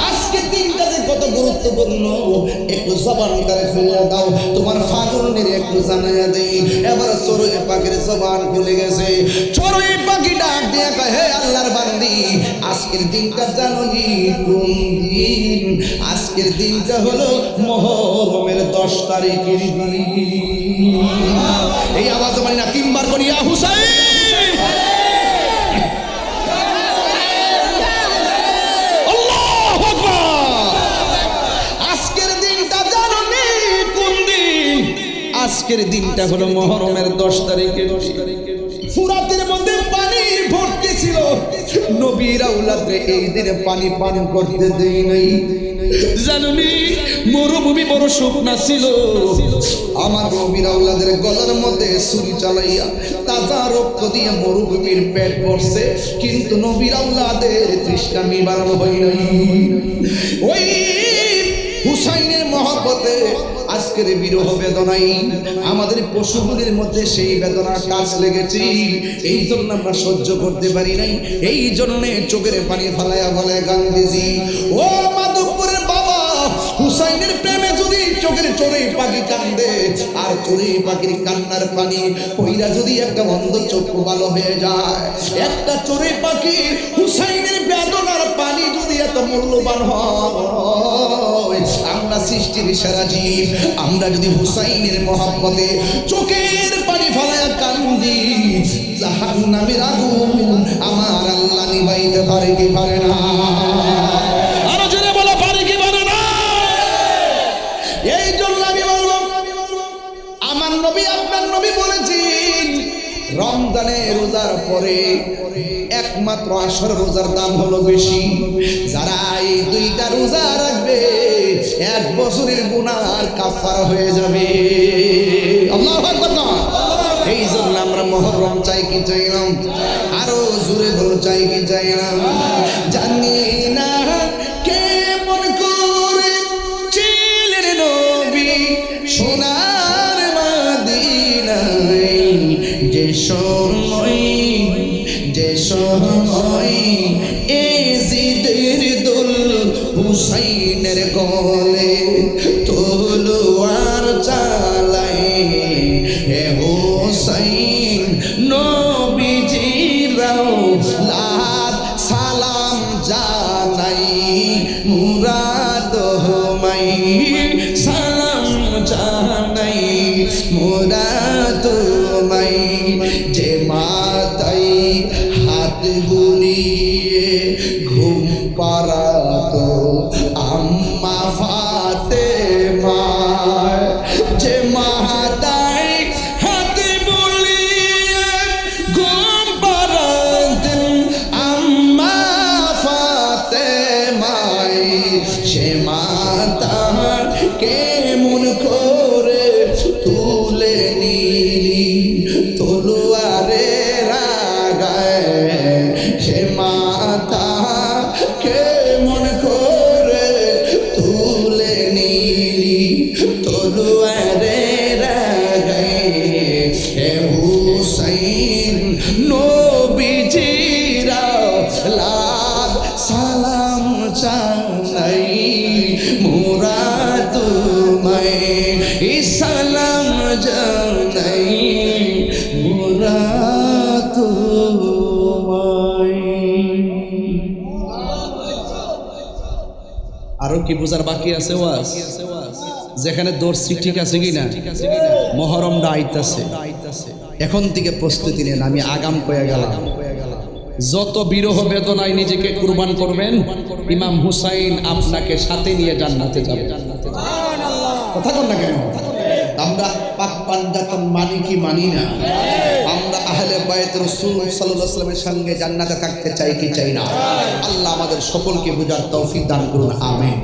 Speaker 1: আজকে দিনটাতে কত গুরুত্বপূর্ণ, একটু জবানটারে খুলে দাও, তোমার ফাগুনের একটু জানাইয়া দেই। এবার চড়ুই পাখির জবান খুলে গেছে, চড়ুই পাখি ডাক দিয়ে কয়, হে আল্লাহর বান্দি, আজকের দিনটা জানো নি কোন দিন? আজকের দিনটা হলো মুহররমের 10 তারিখের দিন। এই আওয়াজ মানে না তিনবার করি ইয়া হুসাইন। আজকের দিনটা হলো মুহররমের 10 তারিখে ফুরাতের মধ্যে পানি ভর্তি ছিল নবীর আওলাদকে এই দিনে পানি পান করতে দেই নাই জানুনি মরুভূমি বড় শুকনা ছিল আমার নবীর আওলাদের গলার মধ্যে ছুরি চালাইয়া তাজা রক্ত দিয়ে মরুভূমির পেট ভরছে কিন্তু নবীর আওলাদের তৃষ্ণা নিবারণ হয় নাই ওই হুসাইনের মহব্বতে আজকের বিরহ বেদনাই আমাদের পশুগুলির মধ্যে সেই বেদনার কাজ লেগেছে এই জন্য আমরা সহ্য করতে পারি নাই এই জন্য চোখের পানি ফালাইয়া বলে গান্ধীজি ও মাধবপুরের বাবা হুসাইনের প্রেমে যদি চোখের চড়ুই পাখি কান্দে আর চড়ুই পাখির কান্নার পানি পইরা যদি একটা অন্ধ চক্ষু ভালো হয়ে যায় একটা চড়ুই পাখি হুসাইনের বেদনার পানি যদি এত মূল্যবান হয় আমরা সৃষ্টির সেরা জীব আমরা যদি হুসাইনের মহব্বতে চোখের পানি ফলায়া কান্দি জাহান্নামের আগুন আমার আল্লাহ নিভাইতে পারে কি পারে না আরো জোরে বলো পারে কি পারে না এই জন্য আমি বললাম আমার নবী আপনার নবী বলেছেন রমজানে রোজার পরে একমাত্র আসর রোজার দাম হলো বেশি যারা এই দুইটা রোজা রাখবে 1 বছরের গুনাহ কাফারা হয়ে যাবে আল্লাহু আকবার এই জন্য আমরা মুহররম চাই কি চাই না আরো জোরে বলো চাই কি চাই না জানি না কেমন করে ছিলেন নবী সোনার মদিনায় যে সময় এজিদের দোল হুসাইনের গলে তলোয়ার চালায় হে হুসাইন নবীজির লাত সালাম জানাই মুরাদ হোমাই সালাম জানাই মুরাদ হোমাই যে মাতাই হাত বুলিয়ে ঘুম পাড়াতো আম্মা ফাতেমা যে মাতাই হাত বুলিয়ে ঘুম পাড়াতেন আম্মা ফাতেমা সে মাতা কেমন করে তুলে নিলি তলোয়ারে রাগায় সে মাতা কেমন করে তুলে নিলি তলোয়ারে রাগায় হে হুসাইন নবীজিরা লাখ সালাম জানাই মুরাদ তোমায় সালাম জানাই মুরাদ তোমায় আরো কি বুঝার বাকি আছে ওয়াজ যেখানে দর্শি ঠিক আছে কিনা মুহররমটা আইতাছে এখন থেকে প্রস্তুতি নেন আমি আগাম কয়ে গেলাম যত বিরহ বেদনায় নিজেকে কুরবান করবেন ইমাম হুসাইন আপনাকে সাথে নিয়ে জান্নাতে যাবে কথা কন না কেন আমরা পাক পাঞ্জাতন মানি কি মানি না আমরা আহলে বায়ত রাসূল সাল্লাল্লাহু আলাইহি ওয়াসাল্লামের সঙ্গে জান্নাতে থাকতে চাই কি চাই না আল্লাহ আমাদের সকলকে বুঝার তৌফিক দান করুন আমিন